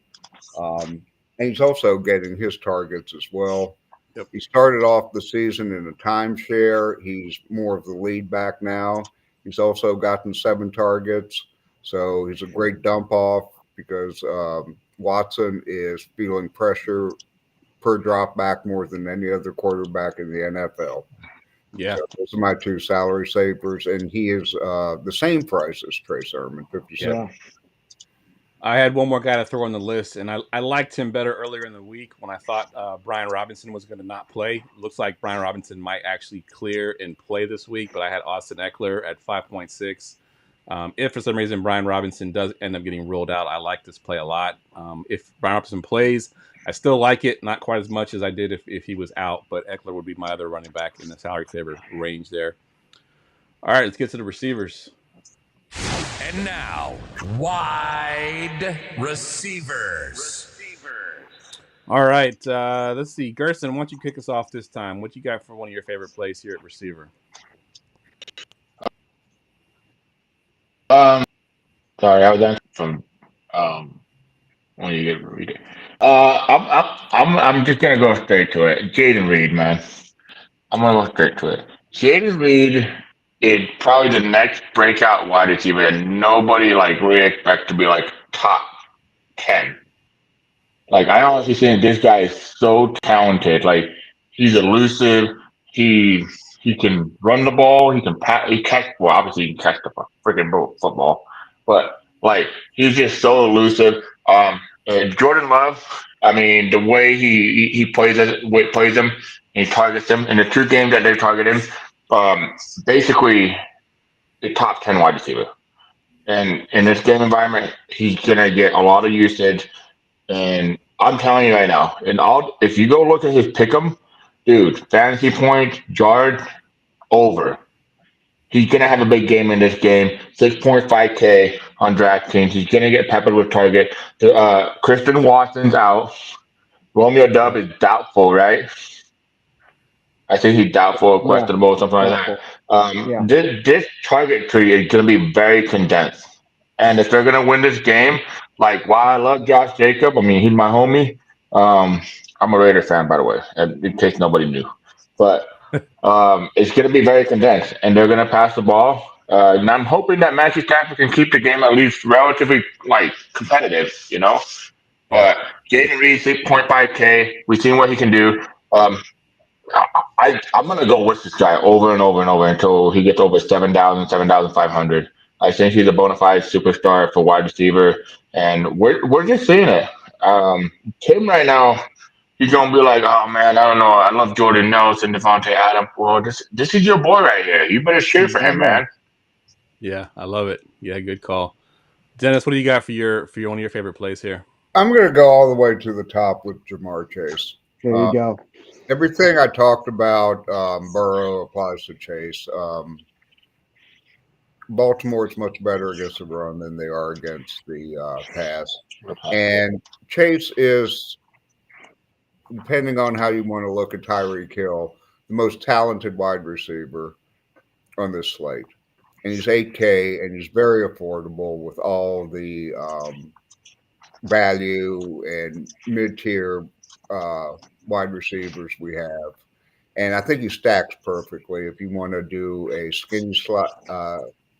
And he's also getting his targets as well. Yep. He started off the season in a timeshare. He's more of the lead back now. He's also gotten 7 targets. So he's a great dump off because Watson is feeling pressure per drop back more than any other quarterback in the NFL. Yeah. So those are my 2 salary savers. And he is the same price as Trey Sermon, 57. Yeah. I had one more guy to throw on the list, and I liked him better earlier in the week when I thought Brian Robinson was going to not play. Looks like Brian Robinson might actually clear and play this week, but I had Austin Eckler at 5.6. If for some reason Brian Robinson does end up getting ruled out, I like this play a lot. If Brian Robinson plays, I still like it, not quite as much as I did if he was out, but Eckler would be my other running back in the salary saver range there. All right, let's get to the receivers. And now, wide receivers. All right, let's see. Gerson, why don't you kick us off this time? What you got for one of your favorite plays here at receiver? Sorry, I was answering from when you get read it. I'm just gonna go straight to it. Jaden Reed, man. I'm gonna go straight to it. Jaden Reed is probably the next breakout wide receiver that nobody really expects to be top 10. I honestly think this guy is so talented. He's elusive. He can run the ball. He can pass. He catch. Well, obviously he can catch the freaking football. But he's just so elusive. Jordan Love. I mean, the way he plays him, and he targets him in the 2 games that they target him. Basically, the top 10 wide receiver. And in this game environment, he's gonna get a lot of usage. And I'm telling you right now, if you go look at his pick'em, dude, fantasy points, yard, over. He's gonna have a big game in this game. 6.5K on DraftKings. He's gonna get peppered with target. Christian Watson's out. Romeo Dub is doubtful, right? I think he's doubtful, questionable, something like that. This target tree is going to be very condensed. And if they're going to win this game, while I love Josh Jacob, I mean, he's my homie. I'm a Raiders fan, by the way, in case nobody knew. But it's going to be very condensed, and they're going to pass the ball. And I'm hoping that Matthew Stafford can keep the game at least relatively, competitive, But Jaden Reed, 6.5K. We've seen what he can do. I'm gonna go with this guy over and over and over until he gets over 7,000, 7,500. I think he's a bona fide superstar for wide receiver, and we're just seeing it. Tim right now, he's gonna be like, oh man, I don't know, I love Jordan Nelson, Devontae Adams. Well, this is your boy right here. You better cheer for him, man. Yeah, I love it. Yeah, good call. Dennis, what do you got for one of your favorite plays here? I'm going to go all the way to the top with Jamar Chase. There you go. Everything I talked about, Burrow applies to Chase. Baltimore is much better against the run than they are against the pass. And Chase is depending on how you want to look at Tyreek Hill, the most talented wide receiver on this slate. And he's 8K and he's very affordable with all the value and mid-tier wide receivers we have. And I think he stacks perfectly. If you want to do a skinny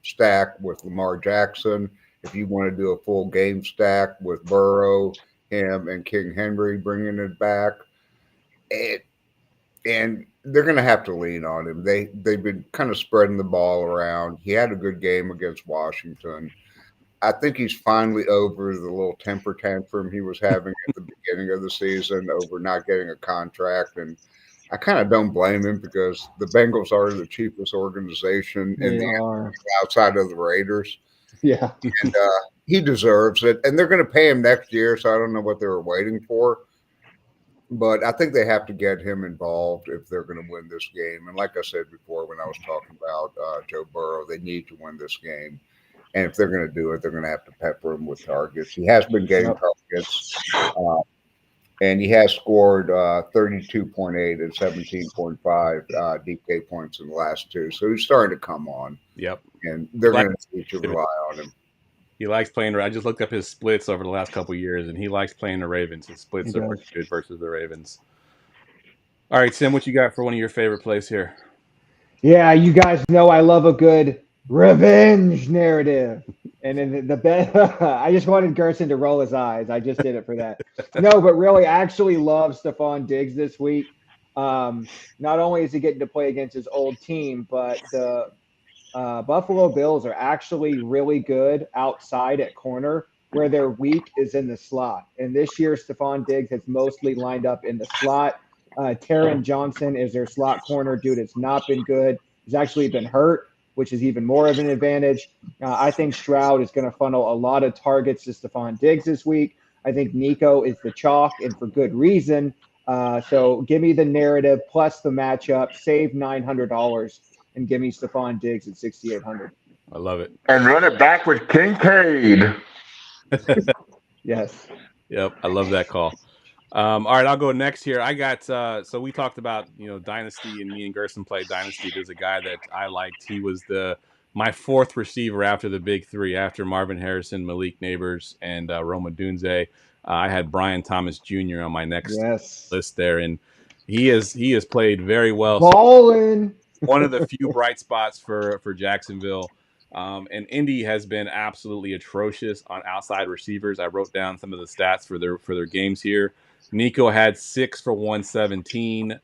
stack with Lamar Jackson, if you want to do a full game stack with Burrow, him, and King Henry bringing it back, and they're going to have to lean on him. They've been kind of spreading the ball around. He had a good game against Washington. I think he's finally over the little temper tantrum he was having at the beginning of the season over not getting a contract. And I kind of don't blame him because the Bengals are the cheapest organization in the NFL outside of the Raiders. Yeah. And he deserves it. And they're going to pay him next year, so I don't know what they were waiting for. But I think they have to get him involved if they're going to win this game. And like I said before when I was talking about Joe Burrow, they need to win this game. And if they're going to do it, they're going to have to pepper him with targets. He has been getting targets, and he has scored 32.8 and 17.5 DK points in the last two. So he's starting to come on. Yep. And they're going to need to rely on him. He likes playing. I just looked up his splits over the last couple of years, and he likes playing the Ravens. His splits are pretty good versus the Ravens. All right, Tim, what you got for one of your favorite plays here? Yeah, you guys know I love a good revenge narrative. And in the bet, I just wanted Gerson to roll his eyes. I just did it for that. No, but really, I actually love Stephon Diggs this week. Not only is he getting to play against his old team, but the Buffalo Bills are actually really good outside at corner, where their weak is in the slot. And this year, Stephon Diggs has mostly lined up in the slot. Taron Johnson is their slot corner. Dude has not been good. He's actually been hurt, which is even more of an advantage. I think Stroud is going to funnel a lot of targets to Stephon Diggs this week. I think Nico is the chalk, and for good reason. So give me the narrative plus the matchup. Save $900 and give me Stephon Diggs at 6,800. I love it. And run it back with Kincaid. Yes. Yep, I love that call. All right, I'll go next here. I got so we talked about Dynasty, and me and Gerson played Dynasty. There's a guy that I liked. He was my fourth receiver after the big three, after Marvin Harrison, Malik Neighbors, and Rome Odunze. I had Brian Thomas Jr. on my next list there, and he has played very well. Ballin'. One of the few bright spots for Jacksonville. And Indy has been absolutely atrocious on outside receivers. I wrote down some of the stats for their games here. Nico had 6 for 117.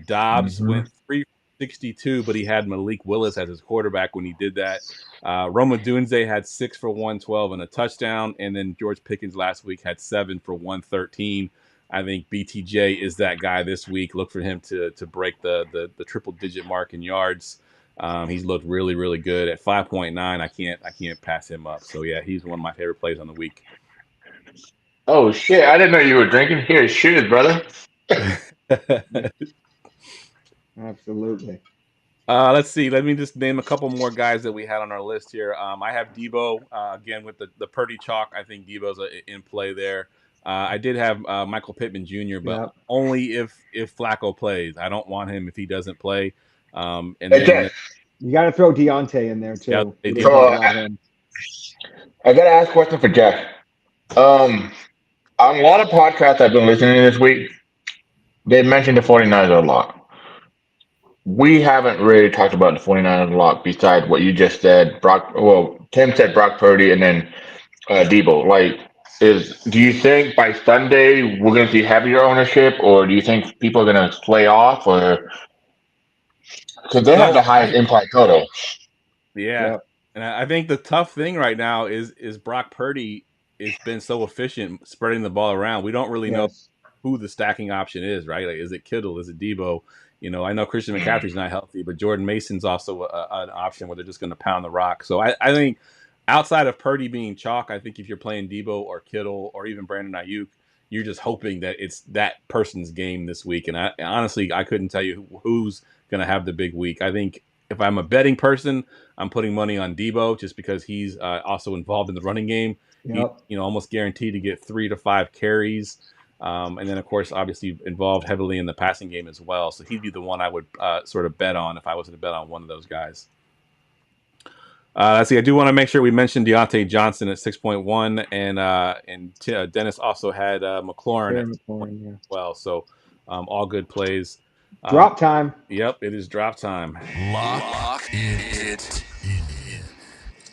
Dobbs went 3 for 62, but he had Malik Willis as his quarterback when he did that. Rome Odunze had 6 for 112 and a touchdown. And then George Pickens last week had 7 for 113. I think BTJ is that guy this week. Look for him to break the triple-digit mark in yards. He's looked really, really good at 5.9. I can't pass him up. So yeah, he's one of my favorite plays on the week. Oh shit! I didn't know you were drinking. Here, cheers, brother. Absolutely. Let's see. Let me just name a couple more guys that we had on our list here. I have Debo again with the Purdy chalk. I think Debo's in play there. I did have Michael Pittman Jr., but only if Flacco plays. I don't want him if he doesn't play. And then you got to throw Deontay in there too. Yeah, I got to ask a question for Geoff. On a lot of podcasts I've been listening to this week, they mentioned the 49ers a lot. We haven't really talked about the 49ers a lot besides what you just said. Tim said Brock Purdy and then Debo. Do you think by Sunday we're going to see heavier ownership, or do you think people are going to play off, or because they have the highest implied total? Yeah. And I think the tough thing right now is Brock Purdy has been so efficient spreading the ball around. We don't really know who the stacking option is, right? Like, is it Kittle? Is it Debo? I know Christian McCaffrey's not healthy, but Jordan Mason's also an option where they're just going to pound the rock. So I think outside of Purdy being chalk, I think if you're playing Debo or Kittle or even Brandon Ayuk, you're just hoping that it's that person's game this week. And honestly, I couldn't tell you who's going to have the big week. I think if I'm a betting person, I'm putting money on Debo just because he's also involved in the running game. Yep. Almost guaranteed to get 3 to 5 carries. And then, of course, obviously involved heavily in the passing game as well. So he'd be the one I would sort of bet on if I was to bet on one of those guys. Let's see. I do want to make sure we mentioned Deontay Johnson at 6.1, and Dennis also had McLaurin at 6.1 as well. So all good plays. Drop time. Yep, it is drop time. Lock it in.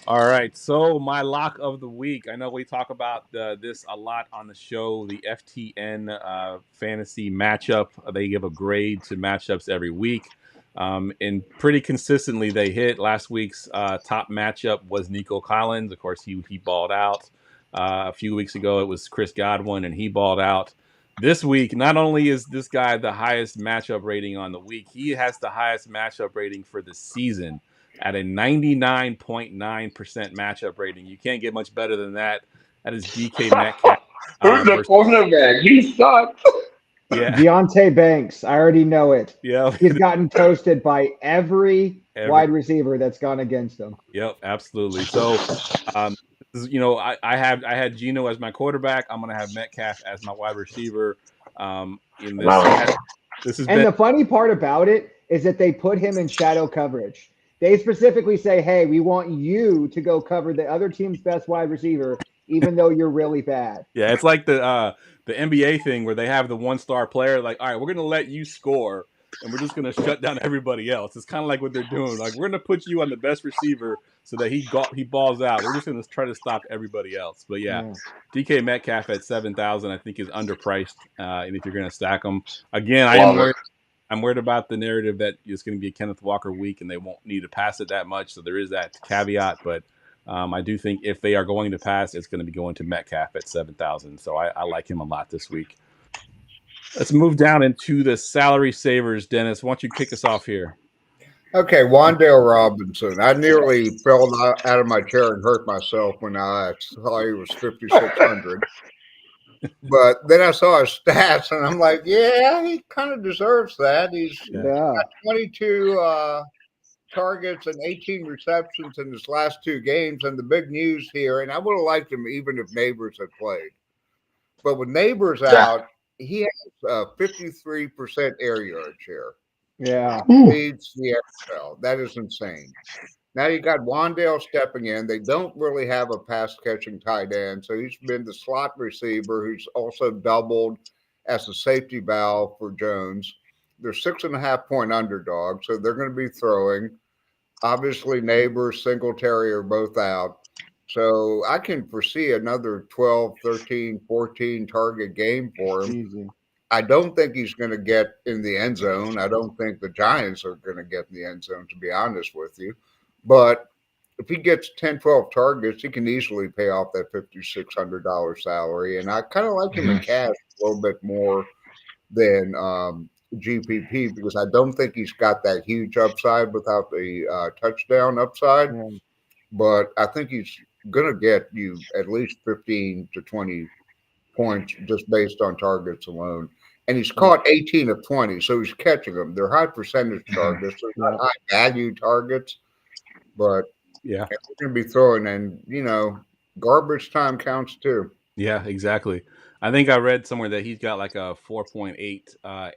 All right, so my lock of the week. I know we talk about this a lot on the show, the FTN fantasy matchup. They give a grade to matchups every week. And pretty consistently they hit. Last week's top matchup was Nico Collins. Of course, he balled out. A few weeks ago, it was Chris Godwin, and he balled out. This week, not only is this guy the highest matchup rating on the week, he has the highest matchup rating for the season at a 99.9% matchup rating. You can't get much better than that. That is DK Metcalf. Who's the cornerback? He sucks. Yeah. Deontay Banks. I already know it. Yeah. He's gotten toasted by every wide receiver that's gone against him. Yep, absolutely. So, I had Geno as my quarterback. I'm going to have Metcalf as my wide receiver. In this has been the funny part about it is that they put him in shadow coverage. They specifically say, hey, we want you to go cover the other team's best wide receiver, even though you're really bad. Yeah, it's like the NBA thing where they have the one-star player, like, all right, we're going to let you score, and we're just going to shut down everybody else. It's kind of like what they're doing. Like, we're going to put you on the best receiver so that he balls out. We're just going to try to stop everybody else. But, yeah, DK Metcalf at 7,000 I think is underpriced, and if you're going to stack him. Again, I'm worried about the narrative that it's going to be a Kenneth Walker week and they won't need to pass it that much. So there is that caveat. But I do think if they are going to pass, it's going to be going to Metcalf at 7,000. So I like him a lot this week. Let's move down into the salary savers. Dennis, why don't you kick us off here? Okay, Wan'Dale Robinson. I nearly fell out of my chair and hurt myself when I saw he was 5,600. But then I saw his stats, and I'm like, yeah, he kind of deserves that. He's got 22 targets and 18 receptions in his last two games. And the big news here, and I would have liked him even if Neighbors had played. But with Neighbors out, he has a 53% air yard share. Yeah. Leads the NFL. That is insane. Now you got Wan'Dale stepping in. They don't really have a pass-catching tight end, so he's been the slot receiver who's also doubled as a safety valve for Jones. They're 6.5-point underdogs, so they're going to be throwing. Obviously, Neighbors, Singletary are both out. So I can foresee another 12, 13, 14 target game for him. Easy. I don't think he's going to get in the end zone. I don't think the Giants are going to get in the end zone, to be honest with you. But if he gets 10, 12 targets, he can easily pay off that $5,600 salary. And I kind of like him in cash a little bit more than GPP because I don't think he's got that huge upside without the touchdown upside. Yeah. But I think he's going to get you at least 15 to 20 points just based on targets alone. And he's caught 18 of 20, so he's catching them. They're high percentage targets. They're not high value targets. But yeah, we're going to be throwing, and garbage time counts too. Yeah, exactly. I think I read somewhere that he's got like a 4.8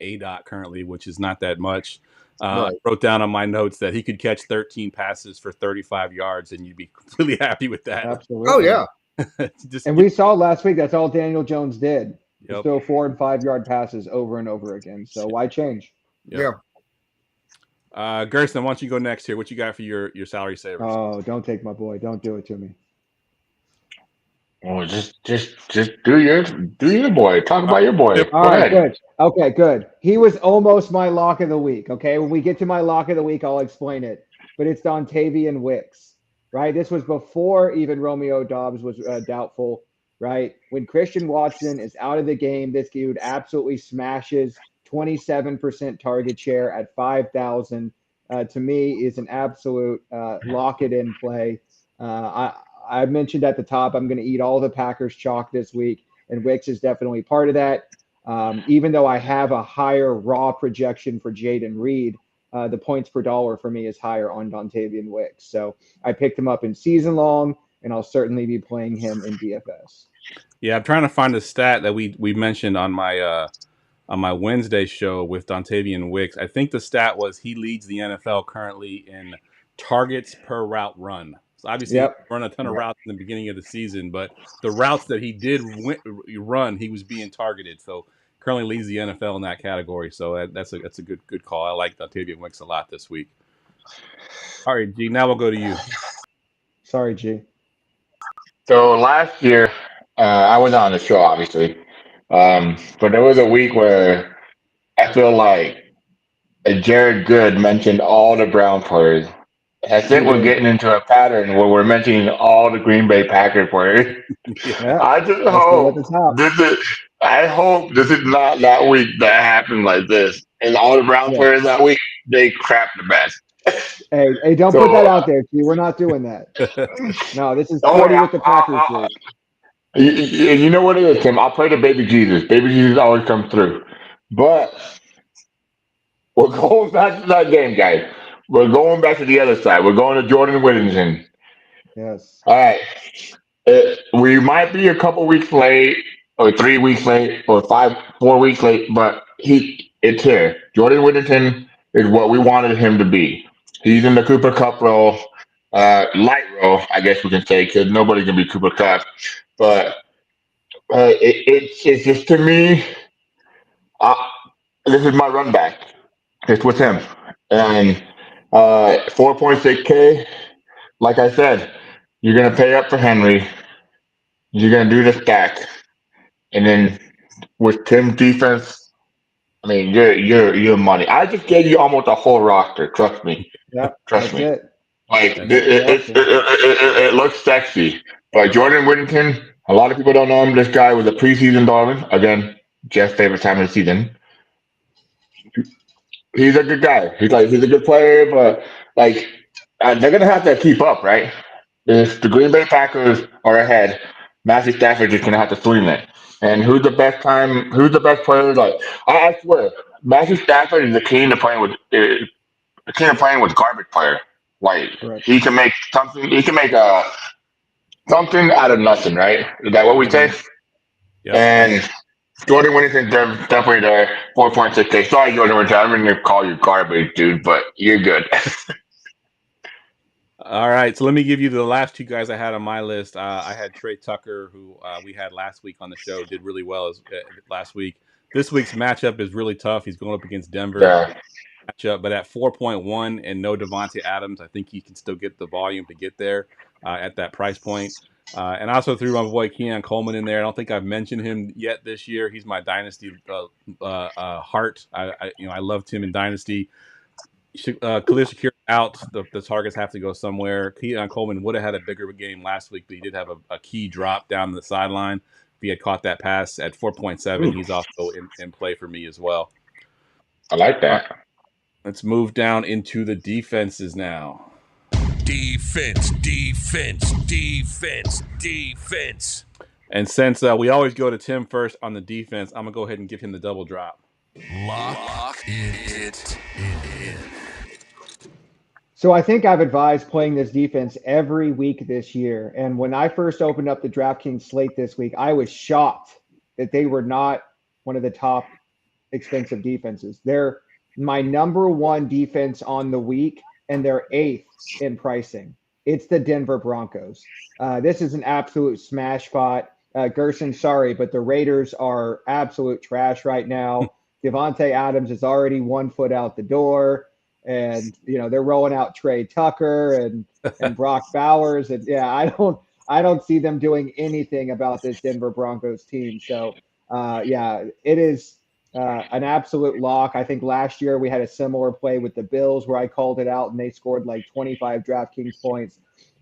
ADOT currently, which is not that much. Right. I wrote down on my notes that he could catch 13 passes for 35 yards, and you'd be completely happy with that. Absolutely. Oh yeah. And we saw last week that's all Daniel Jones did. Yep. Throw 4 and 5 yard passes over and over again. So why change? Yep. Yeah. Gerson, why don't you go next here? What you got for your salary savers? Oh, don't take my boy. Don't do it to me. Oh, just do your boy. Talk about your boy. All right, good. Okay, good. He was almost my lock of the week. Okay, when we get to my lock of the week, I'll explain it. But it's Dontavian Wicks, right? This was before even Romeo Doubs was doubtful, right? When Christian Watson is out of the game, this dude absolutely smashes 27% target share at 5,000. To me, is an absolute lock it in play. I mentioned at the top, I'm going to eat all the Packers chalk this week, and Wicks is definitely part of that. Even though I have a higher raw projection for Jaden Reed, the points per dollar for me is higher on Dontavian Wicks. So I picked him up in season long, and I'll certainly be playing him in DFS. Yeah, I'm trying to find a stat that we mentioned on my Wednesday show with Dontavian Wicks. I think the stat was he leads the NFL currently in targets per route run. So obviously he Yep. run a ton of routes in the beginning of the season, but the routes that he did run, he was being targeted. So currently leads the NFL in that category. So that's a good call. I like Dontavian Wicks a lot this week. All right, G. Now we'll go to you. Sorry, G. So last year, I was on the show, obviously, but there was a week where I feel like Jared Good mentioned all the Brown players. I He think we're did. getting into a pattern where we're mentioning all the Green Bay Packer players. Yeah. Yeah. I just Let's go at the hope top. I hope this is not that week that happened like this. And all the Brown Yeah. players that week, they crap the best. Hey, don't put that So, out there, G. We're not doing that. No, this is don't worry. Party with the Packers week. You know what it is, Tim? I'll play the baby Jesus. Baby Jesus always comes through. But we're going back to that game, guys. We're going back to the other side. We're going to Jordan Whittington. Yes. All right. We might be a couple weeks late, or 3 weeks late, or 4 weeks late, but it's here. Jordan Whittington is what we wanted him to be. He's in the Cooper Cup role, light role, I guess we can say, because nobody can be Cooper Cup. But it's just to me, uh, this is my run back. It's with him. Yep. And 4.6K, like I said, you're going to pay up for Henry. You're going to do the stack. And then with Tim's defense, I mean, you're money. I just gave you almost a whole roster. Trust me. Yep. Trust That's me. it. Like That's all you're asking. it looks sexy. But Jordan Whittington, a lot of people don't know him. This guy was a preseason darling. Again, Jeff's favorite time of the season. He's a good guy. He's a good player, but like they're gonna have to keep up, right? If the Green Bay Packers are ahead, Matthew Stafford is gonna have to swing it. And who's the best time? Who's the best player? Like I swear, Matthew Stafford is the king of playing with the king of playing with garbage player. Like Correct. he can make something. He can make something out of nothing, right? Is that what we say? Yep. And Jordan Whittington definitely there. 4.6K. Sorry, Jordan Whittington. I'm going to call you garbage, dude, but you're good. All right, so let me give you the last two guys I had on my list. I had Trey Tucker, who we had last week on the show, did really well last week. This week's matchup is really tough. He's going up against Denver Yeah. matchup, but at 4.1 and no Devontae Adams, I think he can still get the volume to get there at that price point. And I also threw my boy Keon Coleman in there. I don't think I've mentioned him yet this year. He's my dynasty heart. I loved him in dynasty. Khalil Shakir out. The targets have to go somewhere. Keon Coleman would have had a bigger game last week, but he did have a key drop down the sideline. If he had caught that pass at 4.7, he's also in play for me as well. I like All right, that. let's move down into the defenses now. Defense, defense, defense, defense. And since we always go to Tim first on the defense, I'm going to go ahead and give him the double drop. Lock it in. So I think I've advised playing this defense every week this year. And when I first opened up the DraftKings slate this week, I was shocked that they were not one of the top expensive defenses. They're my number one defense on the week, and they're eighth in pricing. It's the Denver Broncos. This is an absolute smash spot. Gerson, sorry, but the Raiders are absolute trash right now. Devontae Adams is already 1 foot out the door. And they're rolling out Trey Tucker and Brock Bowers, and yeah, I don't see them doing anything about this Denver Broncos team. So yeah, it is an absolute lock. I think last year we had a similar play with the Bills where I called it out and they scored like 25 DraftKings points.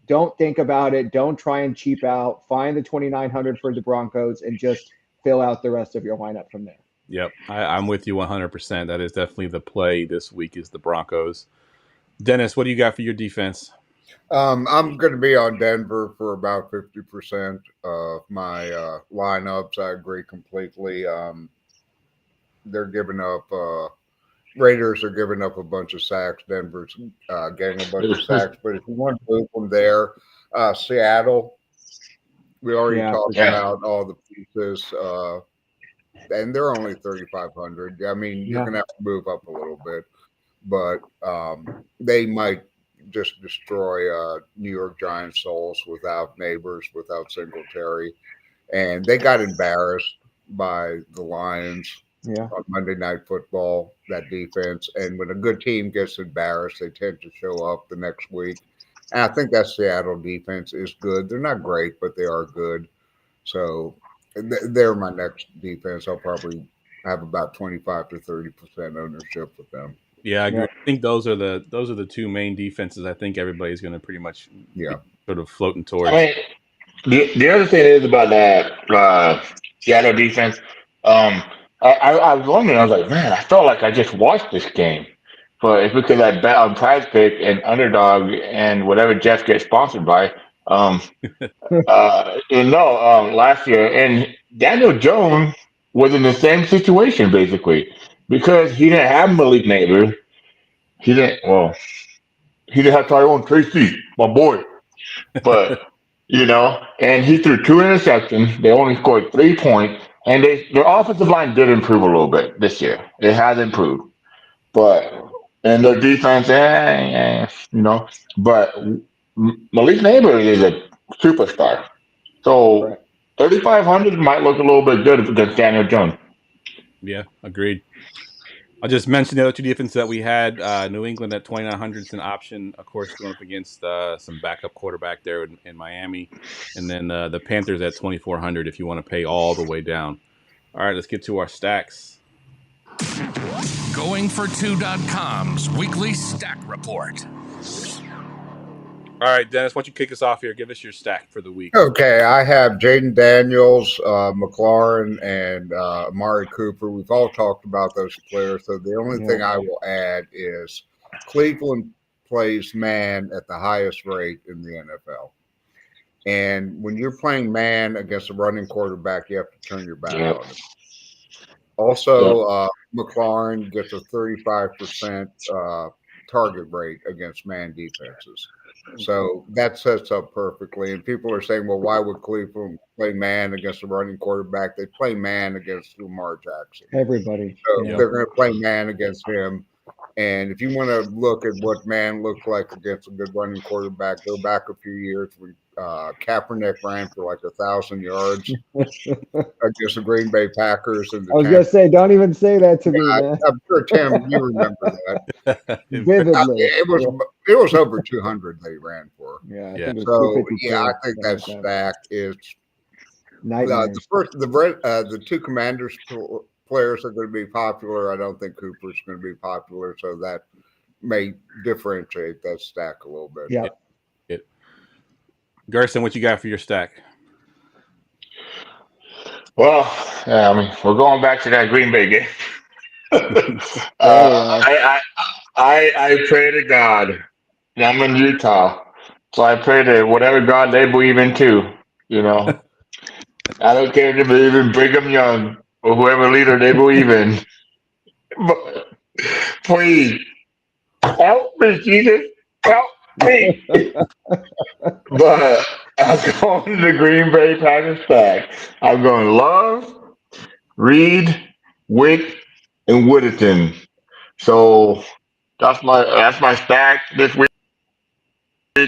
Don't think about it. Don't try and cheap out. Find the 2,900 for the Broncos and just fill out the rest of your lineup from there. Yep, I'm with you 100%. That is definitely the play this week is the Broncos. Dennis, what do you got for your defense? I'm going to be on Denver for about 50% of my lineups. I agree completely. They're giving up. Raiders are giving up a bunch of sacks. Denver's getting a bunch of sacks. But if you want to move from there, Seattle We already Yeah, talked yeah. about all the pieces, and they're only 3,500. I mean, you're Yeah. going to have to move up a little bit, but they might just destroy New York Giants' souls without Neighbors, without Singletary. And they got embarrassed by the Lions yeah, on Monday Night Football, that defense. And when a good team gets embarrassed, they tend to show up the next week. And I think that Seattle defense is good. They're not great, but they are good. So they're my next defense. I'll probably have about 25 to 30% ownership with them. Yeah, I agree. Yeah. I think those are the two main defenses. I think everybody's going to pretty much be Yeah. sort of floating I towards. mean, the other thing is about that Seattle defense. I was wondering. I was like, man, I felt like I just watched this game, but it's because I bet on Prize Pick and Underdog and whatever Geoff gets sponsored by. Last year, and Daniel Jones was in the same situation basically because he didn't have Malik Neighbor. He didn't. Well, he didn't have Tyrone Tracy, my boy. But and he threw two interceptions. They only scored 3 points, and their offensive line did improve a little bit this year. It has improved, but and their defense, But Malik Neighbor is a superstar, so right. 3,500 might look a little bit good against Daniel Jones. Yeah, agreed. I just mentioned the other two defenses that we had. New England at 2,900 is an option, of course, going up against some backup quarterback there in Miami. And then the Panthers at 2,400 if you want to pay all the way down. All right, let's get to our stacks. GoingFor2.com's weekly stack report. All right, Dennis, why don't you kick us off here? Give us your stack for the week. Okay, I have Jaden Daniels, McLaurin, and Amari Cooper. We've all talked about those players, so the only thing I will add is Cleveland plays man at the highest rate in the NFL. And when you're playing man against a running quarterback, you have to turn your back on him. Also, McLaurin gets a 35% target rate against man defenses. So that sets up perfectly. And people are saying, well, why would Cleveland play man against a running quarterback? They play man against Lamar Jackson. Everybody. So they're going to play man against him. And if you want to look at what man looked like against a good running quarterback, go back a few years when Kaepernick ran for like 1,000 yards against the Green Bay Packers. And I was going to say, don't even say that to me, man. I'm sure, Tim, you remember that. Vividly. It was over 200 they ran for. Yeah. I think that stack is the two Commanders players are going to be popular. I don't think Cooper's going to be popular, so that may differentiate that stack a little bit. Yeah. Gerson, what you got for your stack? Well, we're going back to that Green Bay game. I pray to God. I'm in Utah, so I pray to whatever God they believe in too. I don't care if they believe in Brigham Young or whoever leader they believe in. But please help me, Jesus, help me. But I'm going to the Green Bay Packers stack. I'm going Love, Reed, Wick, and Whittington. So that's my stack this week,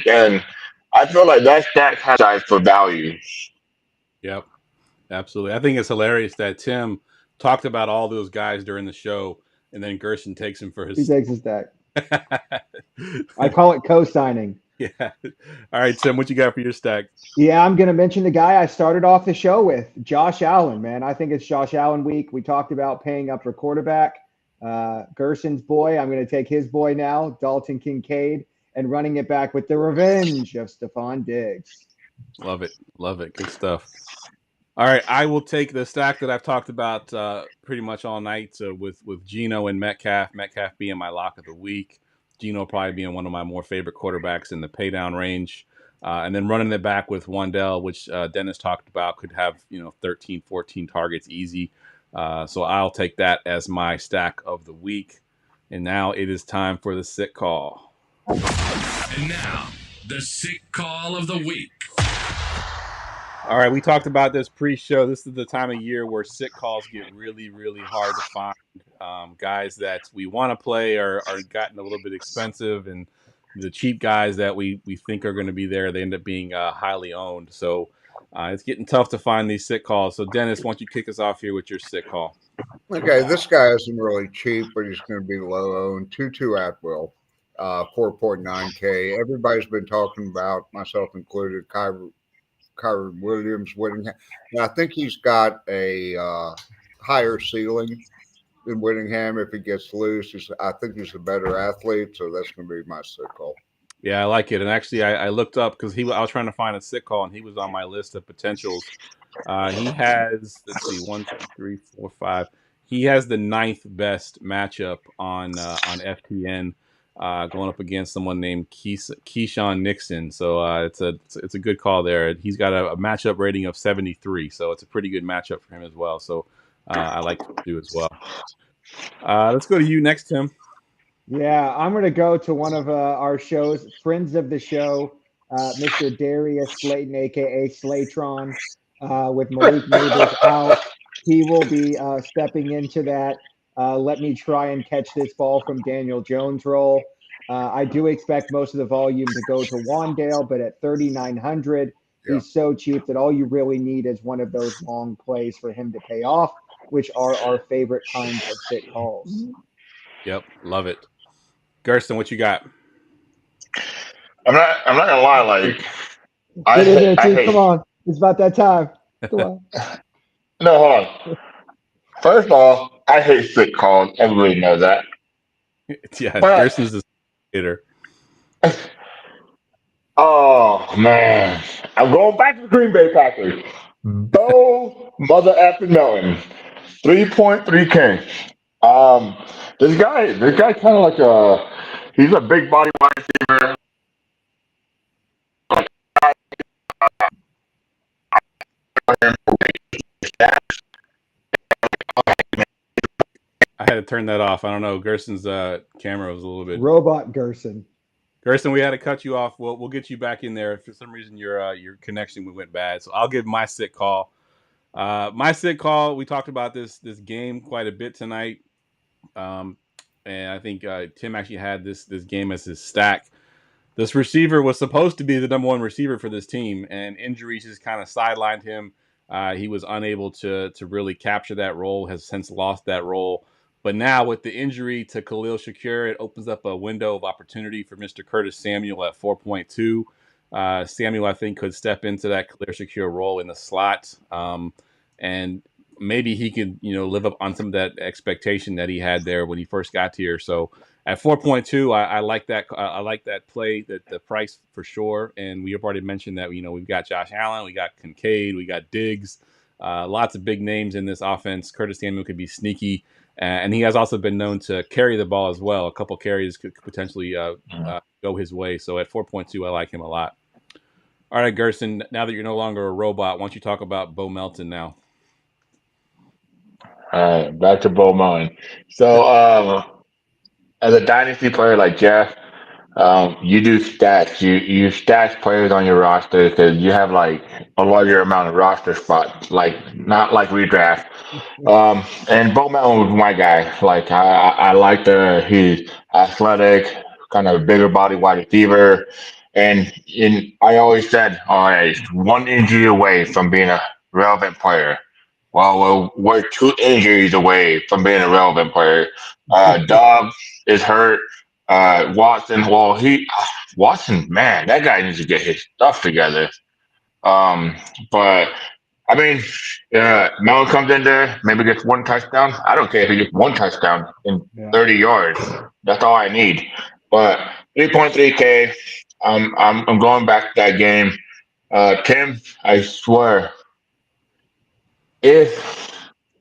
and I feel like that stack has size for value. Yep, absolutely. I think it's hilarious that Tim talked about all those guys during the show, and then Gerson takes him for his. He takes his stack. I call it co-signing. Yeah. All right, Tim, what you got for your stack? Yeah, I'm going to mention the guy I started off the show with, Josh Allen, man. I think it's Josh Allen week. We talked about paying up for quarterback. Gerson's boy, I'm going to take his boy now, Dalton Kincaid, and running it back with the revenge of Stephon Diggs. Love it. Love it. Good stuff. All right, I will take the stack that I've talked about pretty much all night with Geno and Metcalf. Metcalf being my lock of the week. Geno probably being one of my more favorite quarterbacks in the pay down range. And then running it back with Wandell, which Dennis talked about, could have 13, 14 targets easy. So I'll take that as my stack of the week. And now it is time for the sick call. And now, the sick call of the week. All right, we talked about this pre-show. This is the time of year where sit calls get really, really hard to find. Guys that we want to play are gotten a little bit expensive, and the cheap guys that we think are going to be there, they end up being highly owned. So it's getting tough to find these sit calls. So Dennis, why don't you kick us off here with your sit call? Okay, this guy isn't really cheap, but he's going to be low owned. Tutu Atwell, 4.9K. Everybody's been talking about, myself included, Kyron Williams Whittingham. And I think he's got a higher ceiling than Whittingham if he gets loose. I think he's a better athlete, so that's going to be my sit call. Yeah, I like it. And actually, I looked up because I was trying to find a sit call, and he was on my list of potentials. He has, let's see, 1, 2, 3, 4, 5. He has the 9th best matchup on FTN, going up against someone named Keyshawn Nixon. So it's a good call there. He's got a matchup rating of 73, so it's a pretty good matchup for him as well. So I like to do as well. Let's go to you next, Tim. Yeah, I'm going to go to one of our shows, friends of the show, Mr. Darius Slayton, a.k.a. Slatron, with Malik Neighbors out. He will be stepping into that. Let me try and catch this ball from Daniel Jones role. I do expect most of the volume to go to Wandale, but at 3,900, he's so cheap that all you really need is one of those long plays for him to pay off, which are our favorite kinds of sit calls. Yep, love it. Gerson, what you got? I'm not gonna lie. Like, I Get in there, hate. Come on, it's about that time. Come on. No, hold on. First of all, I hate sit calls. Everybody knows that. Yeah, But Gerson's the hitter. Oh man, I'm going back to the Green Bay Packers. Bo mother effing Melton, 3.3K. This guy kind of like he's a big body wide receiver. I had to turn that off. I don't know. Gerson's camera was a little bit. Robot Gerson. Gerson, we had to cut you off. We'll get you back in there. If for some reason your connection went bad, so I'll give my sit call. My sit call. We talked about this game quite a bit tonight, and I think Tim actually had this game as his stack. This receiver was supposed to be the number one receiver for this team, and injuries just kind of sidelined him. He was unable to really capture that role. Has since lost that role. But now with the injury to Khalil Shakir, it opens up a window of opportunity for Mr. Curtis Samuel at 4.2. Samuel, I think, could step into that Khalil Shakir role in the slot, and maybe he could, live up on some of that expectation that he had there when he first got here. So at 4.2, I like that. I like that play, the price for sure. And we have already mentioned that we've got Josh Allen, we got Kincaid, we got Diggs, lots of big names in this offense. Curtis Samuel could be sneaky. And he has also been known to carry the ball as well. A couple carries could potentially go his way. So at 4.2, I like him a lot. All right, Gerson, now that you're no longer a robot, why don't you talk about Bo Melton now? All right, back to Bo Melton. So, as a dynasty player like Geoff, you do stats. You stash players on your roster because you have like a larger amount of roster spots, like not like redraft. And Bo Melton was my guy. Like I like he's athletic, kind of bigger body wide receiver, and I always said, all right, one injury away from being a relevant player. Well, we're 2 injuries away from being a relevant player. Dobbs is hurt. Watson, Watson, man, that guy needs to get his stuff together. But I mean, Melon comes in there, maybe gets one touchdown. I don't care if he gets one touchdown in 30 yards. That's all I need. But 3.3K, I'm going back to that game. Tim, I swear, if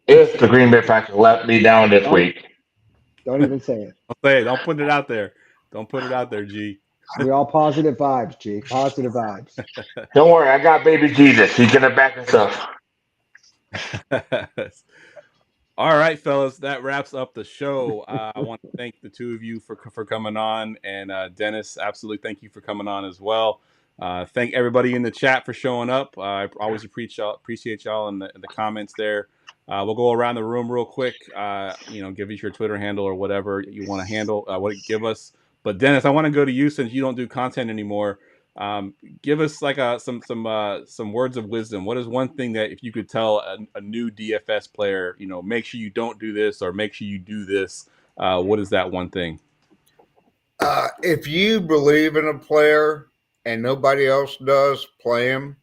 the Green Bay Packers let me down this week, don't even say it. Don't say it. Don't put it out there. Don't put it out there, G. We're all positive vibes, G. Positive vibes. Don't worry, I got baby Jesus. He's gonna back us up. All right, fellas, that wraps up the show. I want to thank the two of you for coming on, and Dennis, absolutely, thank you for coming on as well. Thank everybody in the chat for showing up. I always appreciate y'all in the comments there. We'll go around the room real quick. Give us your Twitter handle or whatever you want to handle. Give us. But Dennis, I want to go to you since you don't do content anymore. Give us like some words of wisdom. What is one thing that if you could tell a new DFS player, make sure you don't do this or make sure you do this. What is that one thing? If you believe in a player and nobody else does, play him.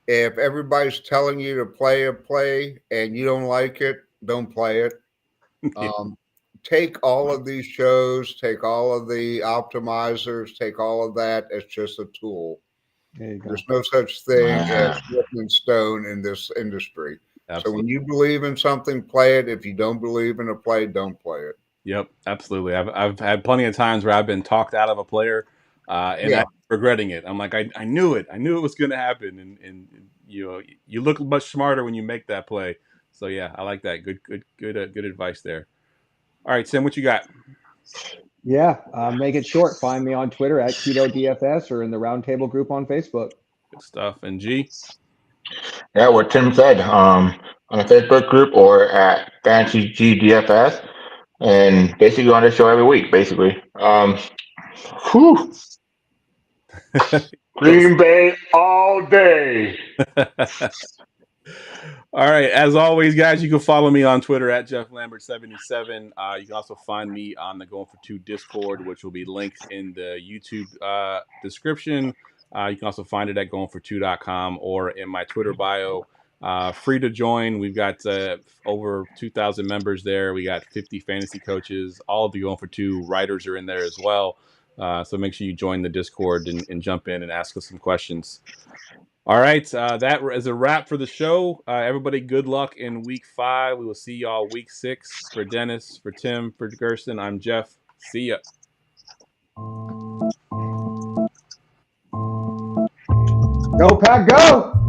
If everybody's telling you to play a play and you don't like it, don't play it. Take all of these shows, take all of the optimizers, take all of that as just a tool. There's no such thing as written in stone in this industry. Absolutely. So when you believe in something, play it. If you don't believe in a play, don't play it. Yep, absolutely. I've had plenty of times where I've been talked out of a player, and I'm regretting it. I'm like, I knew it. I knew it was going to happen, and you look much smarter when you make that play. So yeah, I like that. Good advice there. All right, Tim, what you got? Yeah, make it short. Find me on Twitter at Keto DFS or in the Roundtable group on Facebook. Good stuff. And G? Yeah, what Tim said, on the Facebook group or at Fantasy GDFS, and basically on the show every week, basically. Green Bay all day. All right. As always, guys, you can follow me on Twitter at JeoffLambert77. You can also find me on the Going for 2 Discord, which will be linked in the YouTube description. You can also find it at GoingFor2.com or in my Twitter bio. Free to join. We've got over 2,000 members there. We got 50 fantasy coaches. All of the Going for 2 writers are in there as well. So make sure you join the Discord and jump in and ask us some questions. All right, that is a wrap for the show. Everybody, good luck in week 5. We will see y'all week 6. For Dennis, for Tim, for Gerson, I'm Geoff. See ya. Go Pack, go!